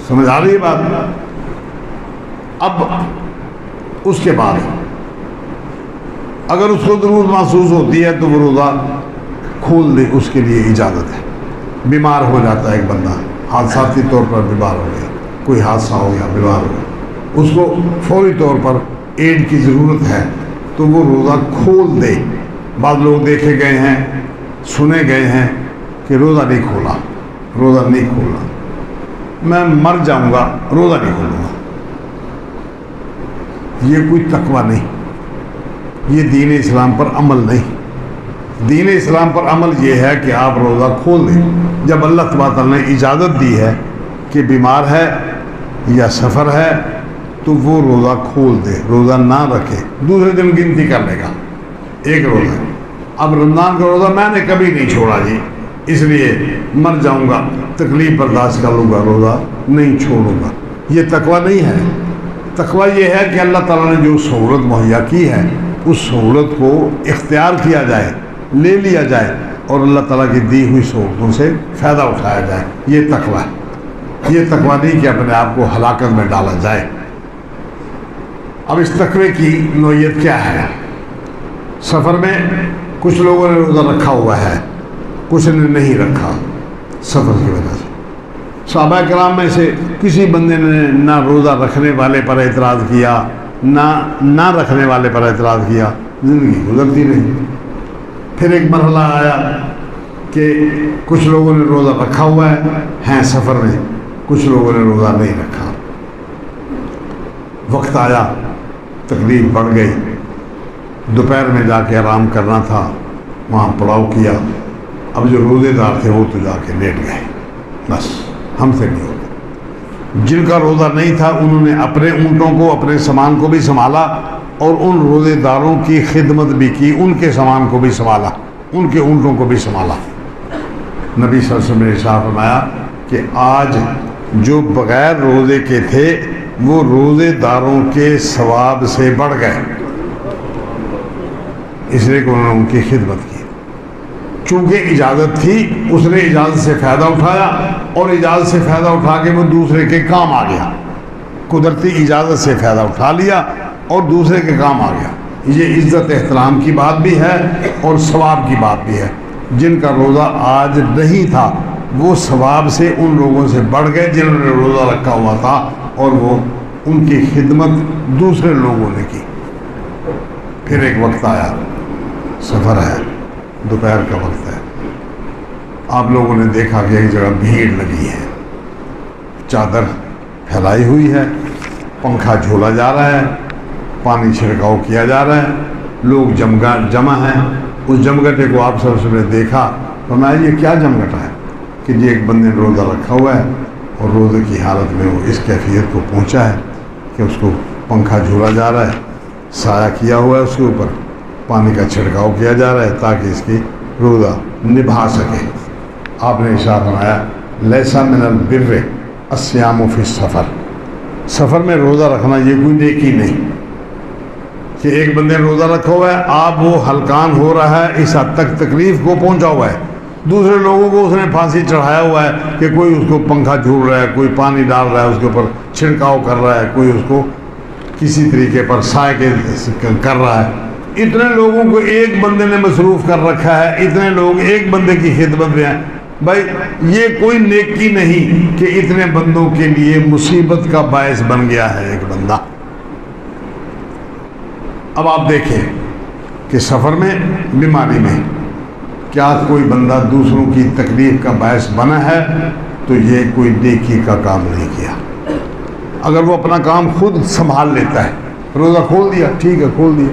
سمجھ آ رہی ہے بات؟ اب اس کے بعد اگر اس کو ضرورت محسوس ہوتی ہے تو وہ روزہ کھول دے، اس کے لیے اجازت ہے۔ بیمار ہو جاتا ہے ایک بندہ، حادثاتی طور پر بیمار ہو گیا، کوئی حادثہ ہو گیا، بیمار ہو گیا، اس کو فوری طور پر ایڈ کی ضرورت ہے تو وہ روزہ کھول دے۔ بعض لوگ دیکھے گئے ہیں، سنے گئے ہیں کہ روزہ نہیں کھولا، میں مر جاؤں گا، روزہ نہیں کھولوں گا۔ یہ کوئی تقویٰ نہیں، یہ دین اسلام پر عمل نہیں۔ دین اسلام پر عمل یہ ہے کہ آپ روزہ کھول دیں جب اللہ تبارک تعالیٰ نے اجازت دی ہے کہ بیمار ہے یا سفر ہے تو وہ روزہ کھول دے، روزہ نہ رکھے، دوسرے دن گنتی کر لے گا ایک روزہ۔ اب رمضان کا روزہ میں نے کبھی نہیں چھوڑا جی، اس لیے مر جاؤں گا، تکلیف برداشت کر لوں گا، روزہ نہیں چھوڑوں گا، یہ تقویٰ نہیں ہے۔ تقویٰ یہ ہے کہ اللہ تعالیٰ نے جو سہولت مہیا کی ہے اس سہولت کو اختیار کیا جائے، لے لیا جائے اور اللہ تعالیٰ کی دی ہوئی سہولتوں سے فائدہ اٹھایا جائے، یہ تقویٰ ہے۔ یہ تقویٰ نہیں کہ اپنے آپ کو ہلاکت میں ڈالا جائے۔ اب اس تقوی کی نوعیت کیا ہے؟ سفر میں کچھ لوگوں نے روزہ رکھا ہوا ہے، کچھ نے نہیں رکھا سفر کی وجہ سے۔ صحابہ کرام میں سے کسی بندے نے نہ روزہ رکھنے والے پر اعتراض کیا نہ رکھنے والے پر اعتراض کیا، زندگی گزرتی رہی۔ پھر ایک مرحلہ آیا کہ کچھ لوگوں نے روزہ رکھا ہوا ہے سفر میں، کچھ لوگوں نے روزہ نہیں رکھا۔ وقت آیا، تکلیف بڑھ گئی، دوپہر میں جا کے آرام کرنا تھا، وہاں پڑاؤ کیا، اب جو روزے دار تھے وہ تو جا کے لیٹ گئے، بس ہم سے نہیں ہوتا۔ جن کا روزہ نہیں تھا انہوں نے اپنے اونٹوں کو، اپنے سامان کو بھی سنبھالا اور ان روزے داروں کی خدمت بھی کی، ان کے سامان کو بھی سنبھالا، ان کے اونٹوں کو بھی سنبھالا۔ نبی صلی اللہ علیہ وسلم نے ارشاد فرمایا کہ آج جو بغیر روزے کے تھے وہ روزے داروں کے ثواب سے بڑھ گئے، اس لیے کہ انہوں نے ان کی خدمت کی۔ چونکہ اجازت تھی، اس نے اجازت سے فائدہ اٹھایا اور اجازت سے فائدہ اٹھا کے وہ دوسرے کے کام آ گیا۔ قدرتی اجازت سے فائدہ اٹھا لیا اور دوسرے کے کام آ گیا. یہ عزت احترام کی بات بھی ہے اور ثواب کی بات بھی ہے. جن کا روزہ آج نہیں تھا وہ ثواب سے ان لوگوں سے بڑھ گئے جنہوں نے روزہ رکھا ہوا تھا اور وہ ان کی خدمت دوسرے لوگوں نے کی. پھر ایک وقت آیا، سفر ہے، دوپہر کا وقت ہے. آپ لوگوں نے دیکھا کہ ایک جگہ بھیڑ لگی ہے، چادر پھیلائی ہوئی ہے، پنکھا جھولا جا رہا ہے، پانی چھڑکاؤ کیا جا رہا ہے، لوگ جمع ہیں. اس جمگٹے کو آپ سب نے دیکھا، فرمایا یہ کیا جمگٹا ہے؟ کہ یہ ایک بندے نے روزہ رکھا ہوا ہے اور روزے کی حالت میں وہ اس کیفیت کو پہنچا ہے کہ اس کو پنکھا جھولا جا رہا ہے، سایہ کیا ہوا ہے اس کے اوپر، پانی کا چھڑکاؤ کیا جا رہا ہے تاکہ اس کی روزہ نبھا سکے. آپ نے ارشاد فرمایا لیسا من البر الصیام فی السفر، سفر میں روزہ رکھنا یہ کوئی نیکی نہیں کہ ایک بندے نے روزہ رکھا ہوا ہے، آپ وہ ہلکان ہو رہا ہے، اس حد تک تکلیف کو پہنچا ہوا ہے، دوسرے لوگوں کو اس نے پھانسی چڑھایا ہوا ہے کہ کوئی اس کو پنکھا جھول رہا ہے، کوئی پانی ڈال رہا ہے اس کے اوپر، چھڑکاؤ کر رہا ہے، کوئی اس کو کسی طریقے پر سائے کے کر رہا ہے. اتنے لوگوں کو ایک بندے نے مصروف کر رکھا ہے، اتنے لوگ ایک بندے کی خدمت میں ہیں. بھائی یہ کوئی نیکی نہیں کہ اتنے بندوں کے لیے مصیبت کا باعث بن گیا ہے ایک بندہ. اب آپ دیکھیں کہ سفر میں، بیماری میں، کیا کوئی بندہ دوسروں کی تکلیف کا باعث بنا ہے تو یہ کوئی نیکی کا کام نہیں کیا. اگر وہ اپنا کام خود سنبھال لیتا ہے، روزہ کھول دیا، ٹھیک ہے کھول دیا.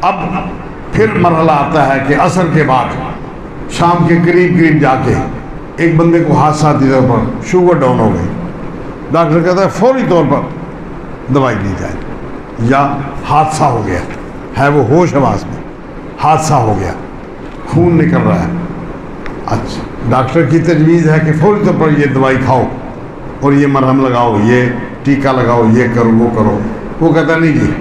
اب پھر مرحلہ آتا ہے کہ عصر کے بعد شام کے قریب جا کے ایک بندے کو حادثاتی طور پر شوگر ڈاؤن ہو گئی، ڈاکٹر کہتا ہے فوری طور پر دوائی دی جائے. یا حادثہ ہو گیا ہے، وہ ہوش حواس میں، حادثہ ہو گیا، خون نکل رہا ہے. اچھا ڈاکٹر کی تجویز ہے کہ فوری طور پر یہ دوائی کھاؤ اور یہ مرہم لگاؤ، یہ ٹیکا لگاؤ، یہ کرو وہ کرو. وہ کہتا نہیں جی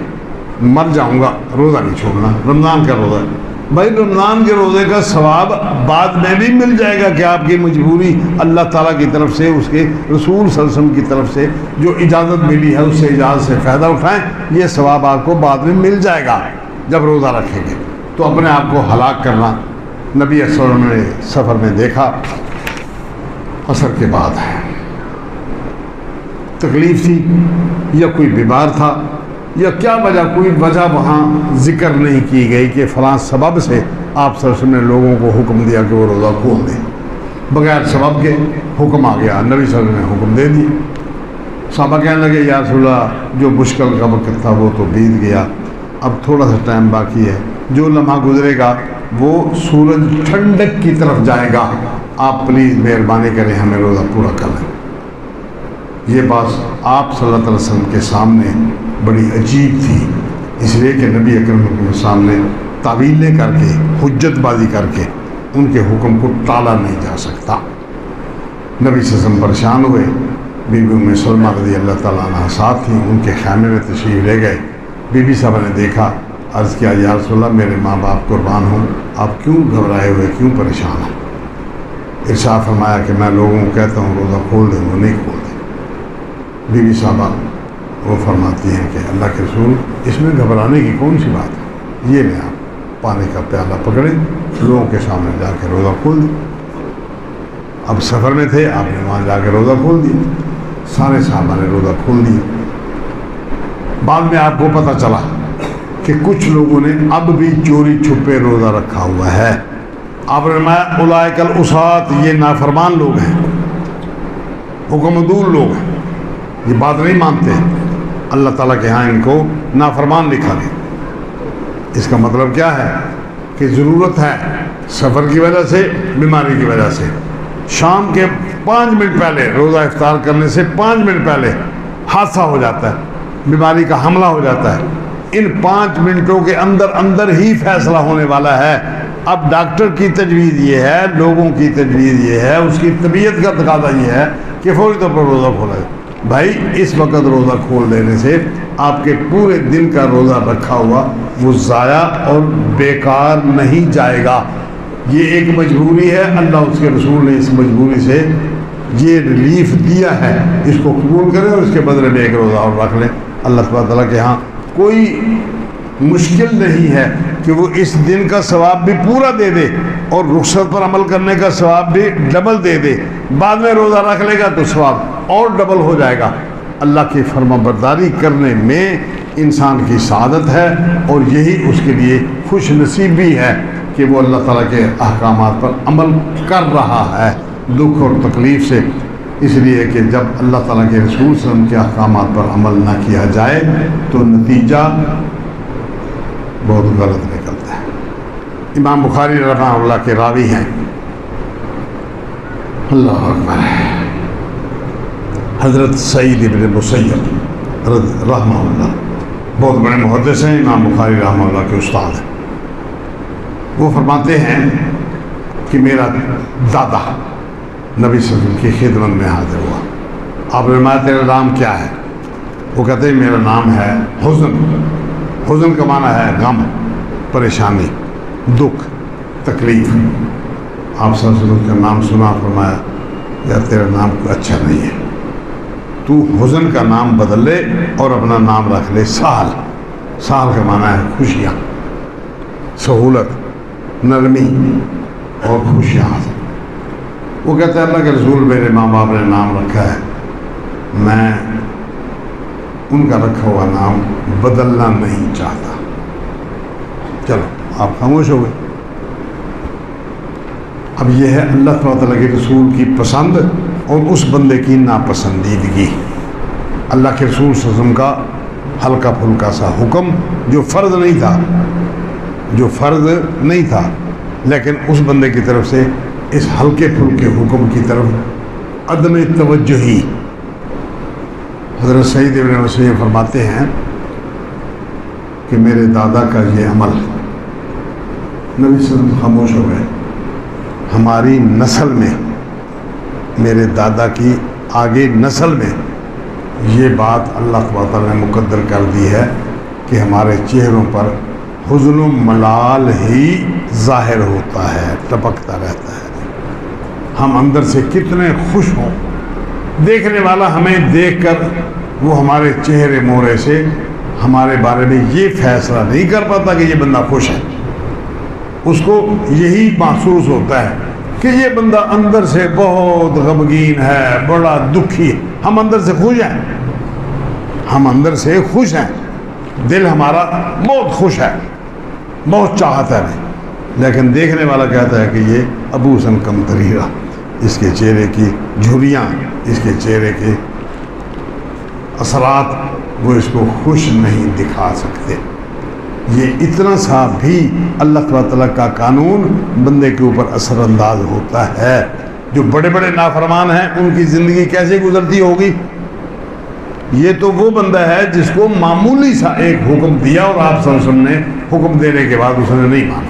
مر جاؤں گا، روزہ نہیں چھوڑنا، رمضان کا روزہ. بھائی رمضان کے روزے کا ثواب بعد میں بھی مل جائے گا کہ آپ کی مجبوری اللہ تعالیٰ کی طرف سے، اس کے رسول صلی اللہ علیہ وسلم کی طرف سے جو اجازت ملی ہے اس سے اجازت سے فائدہ اٹھائیں. یہ ثواب آپ کو بعد میں مل جائے گا جب روزہ رکھیں گے. تو اپنے آپ کو ہلاک کرنا، نبی صلی اللہ علیہ وسلم نے سفر میں دیکھا، عصر کے بعد ہے، تکلیف تھی یا کوئی بیمار تھا یا کیا وجہ، کوئی وجہ وہاں ذکر نہیں کی گئی کہ فلاں سبب سے آپ صلی اللہ علیہ وسلم نے لوگوں کو حکم دیا کہ وہ روزہ کھول دیں. بغیر سبب کے حکم آ گیا، نبی صلی اللہ علیہ وسلم نے حکم دے دیا. صحابہ کہنے لگے یا رسول اللہ جو مشکل کا وقت تھا وہ تو بیت گیا، اب تھوڑا سا ٹائم باقی ہے، جو لمحہ گزرے گا وہ سورج ٹھنڈک کی طرف جائے گا، آپ پلیز مہربانی کریں ہمیں روزہ پورا کر لیں. یہ بات آپ صلی اللہ علیہ وسلم کے سامنے بڑی عجیب تھی، اس لیے کہ نبی اکرم کے سامنے تعویلیں کر کے، حجت بازی کر کے ان کے حکم کو ٹالا نہیں جا سکتا. نبی صلی اللہ علیہ وسلم پریشان ہوئے، بی بی ام سلمہ رضی اللہ تعالیٰ عنہ ساتھ تھیں، ان کے خیمے میں تشریف لے گئے. بی بی صاحبہ نے دیکھا، عرض کیا یا رسول اللہ میرے ماں باپ قربان ہوں، آپ کیوں گھبرائے ہوئے، کیوں پریشان ہیں؟ ارشاد فرمایا کہ میں لوگوں کو کہتا ہوں روزہ کھول دیں، وہ نہیں کھولتے. بی بی صاحبہ وہ فرماتی ہیں کہ اللہ کے رسول اس میں گھبرانے کی کون سی بات ہے، یہ لیں آپ پانی کا پیالہ پکڑیں، لوگوں کے سامنے جا کے روزہ کھول دیں. اب سفر میں تھے، آپ نے وہاں جا کے روزہ کھول دیا، سارے صحابہ نے روزہ کھول دیا. بعد میں آپ کو پتہ چلا کہ کچھ لوگوں نے اب بھی چوری چھپے روزہ رکھا ہوا ہے. آپ نے فرمایا اولئک العصاۃ، یہ نافرمان لوگ ہیں، حکم دور لوگ ہیں، یہ بات نہیں مانتے، اللہ تعالیٰ کے ہاں ان کو نافرمان لکھا گیا. اس کا مطلب کیا ہے کہ ضرورت ہے، سفر کی وجہ سے، بیماری کی وجہ سے، شام کے 5 منٹ پہلے، روزہ افطار کرنے سے 5 منٹ پہلے حادثہ ہو جاتا ہے، بیماری کا حملہ ہو جاتا ہے. ان 5 منٹوں کے اندر ہی فیصلہ ہونے والا ہے. اب ڈاکٹر کی تجویز یہ ہے، لوگوں کی تجویز یہ ہے، اس کی طبیعت کا تقاضا یہ ہے کہ فوری طور پر روزہ کھولا جائے. بھائی اس وقت روزہ کھول دینے سے آپ کے پورے دن کا روزہ رکھا ہوا وہ ضائع اور بیکار نہیں جائے گا. یہ ایک مجبوری ہے، اللہ اس کے رسول نے اس مجبوری سے یہ ریلیف دیا ہے اس کو قبول کریں اور اس کے بدلے میں ایک روزہ اور رکھ لیں. اللہ تعالیٰ کے ہاں کوئی مشکل نہیں ہے کہ وہ اس دن کا ثواب بھی پورا دے دے اور رخصت پر عمل کرنے کا ثواب بھی ڈبل دے دے. بعد میں روزہ رکھ لے گا تو ثواب اور ڈبل ہو جائے گا. اللہ کی فرما برداری کرنے میں انسان کی سعادت ہے اور یہی اس کے لیے خوش نصیبی ہے کہ وہ اللہ تعالیٰ کے احکامات پر عمل کر رہا ہے دکھ اور تکلیف سے. اس لیے کہ جب اللہ تعالیٰ کے رسول صلی اللہ علیہ وسلم کے احکامات پر عمل نہ کیا جائے تو نتیجہ بہت غلط نکلتا ہے. امام بخاری رحمہ اللہ کے راوی ہیں. اللہ اکبر. حضرت سعید ابن مسیب رحمہ اللہ بہت بڑے محدث ہیں. امام بخاری رحمہ اللہ کے استاد ہیں. وہ فرماتے ہیں کہ میرا دادا نبی صلی اللہ علیہ وسلم کی خدمت میں حاضر ہوا. آپ نے فرمایا تیرا نام کیا ہے؟ وہ کہتے ہیں میرا نام ہے حزن. حزن کا معنی ہے غم، پریشانی، دکھ، تکلیف. آپ صلی اللہ علیہ وسلم کا نام سنا، فرمایا یار تیرا نام کوئی اچھا نہیں ہے، تو حزن کا نام بدل لے اور اپنا نام رکھ لے سہل. سہل کا معنی ہے خوشیاں، سہولت، نرمی اور خوشیاں. وہ کہتا ہے اللہ کے رسول میرے ماں باپ نے نام رکھا ہے، میں ان کا رکھا ہوا نام بدلنا نہیں چاہتا. چلو آپ خاموش ہو گئے. اب یہ ہے اللہ تعالیٰ کے رسول کی پسند اور اس بندے کی ناپسندیدگی. اللہ کے رسول صلی اللہ علیہ وسلم کا ہلکا پھلکا سا حکم جو فرض نہیں تھا لیکن اس بندے کی طرف سے اس ہلکے پھلکے حکم کی طرف عدم توجہی. حضرت سعید ابن مسیب فرماتے ہیں کہ میرے دادا کا یہ عمل، نبی صلی اللہ علیہ وسلم خاموش ہو گئے. ہماری نسل میں، میرے دادا کی آگے نسل میں یہ بات اللہ تعالیٰ نے مقدر کر دی ہے کہ ہمارے چہروں پر حزن و ملال ہی ظاہر ہوتا ہے، ٹپکتا رہتا ہے. ہم اندر سے کتنے خوش ہوں، دیکھنے والا ہمیں دیکھ کر وہ ہمارے چہرے مورے سے ہمارے بارے میں یہ فیصلہ نہیں کر پاتا کہ یہ بندہ خوش ہے. اس کو یہی محسوس ہوتا ہے کہ یہ بندہ اندر سے بہت غمگین ہے، بڑا دکھی ہے. ہم اندر سے خوش ہیں، ہم اندر سے خوش ہیں، دل ہمارا بہت خوش ہے، بہت چاہتا ہے. لیکن دیکھنے والا کہتا ہے کہ یہ ابو حسن قمطریرہ، اس کے چہرے کی جھریاں، اس کے چہرے کے اثرات وہ اس کو خوش نہیں دکھا سکتے. یہ اتنا سا بھی اللہ تعالیٰ کا قانون بندے کے اوپر اثر انداز ہوتا ہے. جو بڑے بڑے نافرمان ہیں ان کی زندگی کیسے گزرتی ہوگی؟ یہ تو وہ بندہ ہے جس کو معمولی سا ایک حکم دیا اور آپ صلی اللہ علیہ وسلم نے حکم دینے کے بعد اس نے نہیں مانا،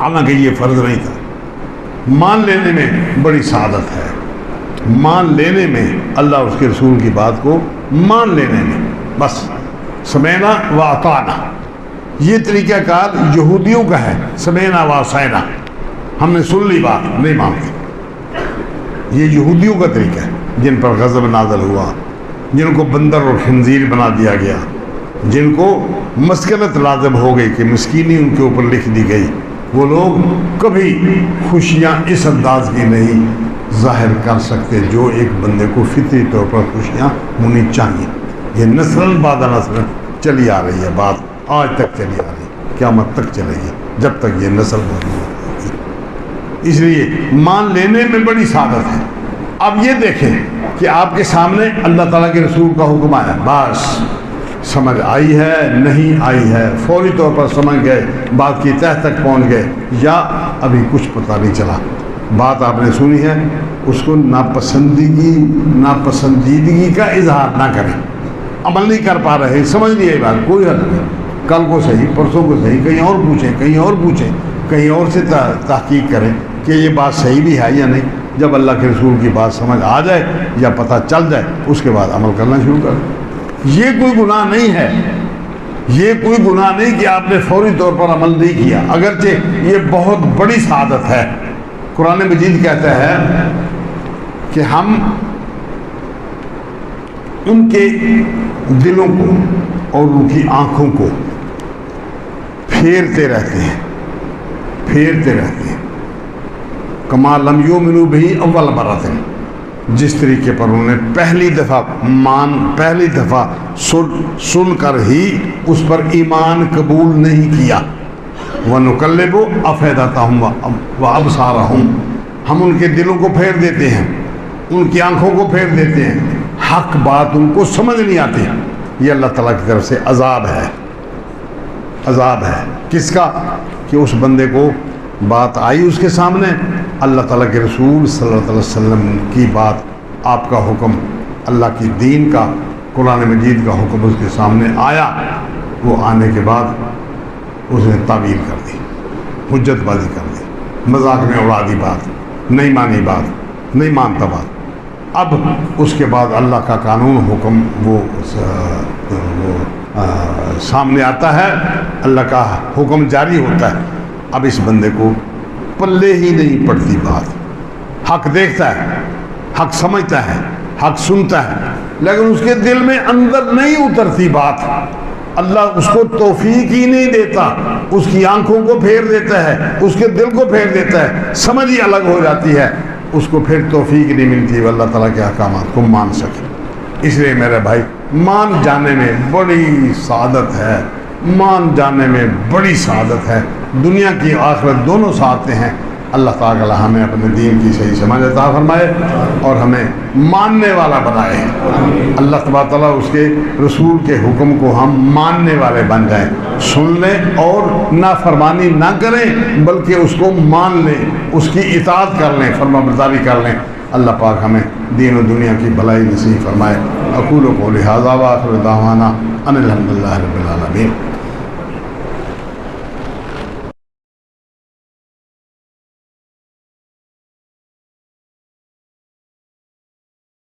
حالانکہ یہ فرض نہیں تھا. مان لینے میں بڑی سعادت ہے، مان لینے میں، اللہ اس کے رسول کی بات کو مان لینے میں. بس سمینا و اطعنا، یہ طریقہ کار یہودیوں کا ہے. سمینا و عصینا، ہم نے سن لی بات نہیں مانتے. یہ یہودیوں کا طریقہ ہے جن پر غضب نازل ہوا، جن کو بندر اور خنزیر بنا دیا گیا، جن کو مسکنت لازم ہو گئی کہ مسکینی ان کے اوپر لکھ دی گئی. وہ لوگ کبھی خوشیاں اس انداز کی نہیں ظاہر کر سکتے جو ایک بندے کو فطری طور پر خوشیاں ہونی چاہیے. یہ نسل بعد نسل چلی آ رہی ہے، بات آج تک چلی آ رہی ہے، قیامت تک چلے گی جب تک یہ نسل موجود ہوگی. اس لیے مان لینے میں بڑی سعادت ہے. اب یہ دیکھیں کہ آپ کے سامنے اللہ تعالیٰ کے رسول کا حکم آیا، بس سمجھ آئی ہے نہیں آئی ہے، فوری طور پر سمجھ گئے، بات کی تہ تک پہنچ گئے، یا ابھی کچھ پتہ نہیں چلا. بات آپ نے سنی ہے، اس کو ناپسندیدگی کا اظہار نہ کریں. عمل نہیں کر پا رہے، سمجھ لیے بات، کوئی حل نہیں. کل کو صحیح، پرسوں کو صحیح، کہیں اور پوچھیں، کہیں اور سے تحقیق کریں کہ یہ بات صحیح بھی ہے یا نہیں. جب اللہ کے رسول کی بات سمجھ آ جائے یا پتہ چل جائے اس کے بعد عمل کرنا شروع کریں. یہ کوئی گناہ نہیں ہے، یہ کوئی گناہ نہیں کہ آپ نے فوری طور پر عمل نہیں کیا، اگرچہ یہ بہت بڑی سعادت ہے. قرآن مجید کہتا ہے کہ ہم ان کے دلوں کو اور ان کی آنکھوں کو پھیرتے رہتے ہیں کما لم یؤمنوا بہ اول مرۃ، جس طریقے پر انہوں نے پہلی دفعہ سن کر ہی اس پر ایمان قبول نہیں کیا۔ وَنُقَلِّبُ أَفْئِدَتَهُمْ وَأَبْصَارَهُمْ، ہم ان کے دلوں کو پھیر دیتے ہیں، ان کی آنکھوں کو پھیر دیتے ہیں، حق بات ان کو سمجھ نہیں آتی۔ یہ اللہ تعالیٰ کی طرف سے عذاب ہے کس کا؟ کہ اس بندے کو بات آئی اس کے سامنے، اللہ تعالیٰ کے رسول صلی اللہ علیہ وسلم کی بات، آپ کا حکم، اللہ کی دین کا، قرآن مجید کا حکم اس کے سامنے آیا، وہ آنے کے بعد اس نے تعویل کر دی، حجت بازی کر دی، مذاق میں اڑا دی بات، نہیں مانی بات، نہیں مانتا بات۔ اب اس کے بعد اللہ کا قانون حکم وہ سامنے آتا ہے، اللہ کا حکم جاری ہوتا ہے، اب اس بندے کو پلے ہی نہیں پڑتی بات، حق دیکھتا ہے، حق سمجھتا ہے، حق سنتا ہے، لیکن اس کے دل میں اندر نہیں اترتی بات، اللہ اس کو توفیق ہی نہیں دیتا، اس کی آنکھوں کو پھیر دیتا ہے، اس کے دل کو پھیر دیتا ہے، سمجھ ہی الگ ہو جاتی ہے، اس کو پھر توفیق نہیں ملتی وہ اللہ تعالیٰ کے احکامات کو مان سکے۔ اس لیے میرے بھائی، مان جانے میں بڑی سعادت ہے، مان جانے میں بڑی سعادت ہے، دنیا کی آخرت دونوں سعادتیں ہیں۔ اللہ تعالیٰ ہمیں اپنے دین کی صحیح سمجھ عطا فرمائے اور ہمیں ماننے والا بنائے۔ اللہ تبارک تعالیٰ اس کے رسول کے حکم کو ہم ماننے والے بن جائیں، سن لیں اور نافرمانی نہ کریں بلکہ اس کو مان لیں، اس کی اطاعت کر لیں، فرما برداری کر لیں۔ اللہ پاک ہمیں دین و دنیا کی بھلائی نصیب فرمائے۔ اقول قولی ھذا وآخر دعوانا ان الحمد للہ رب العالمین۔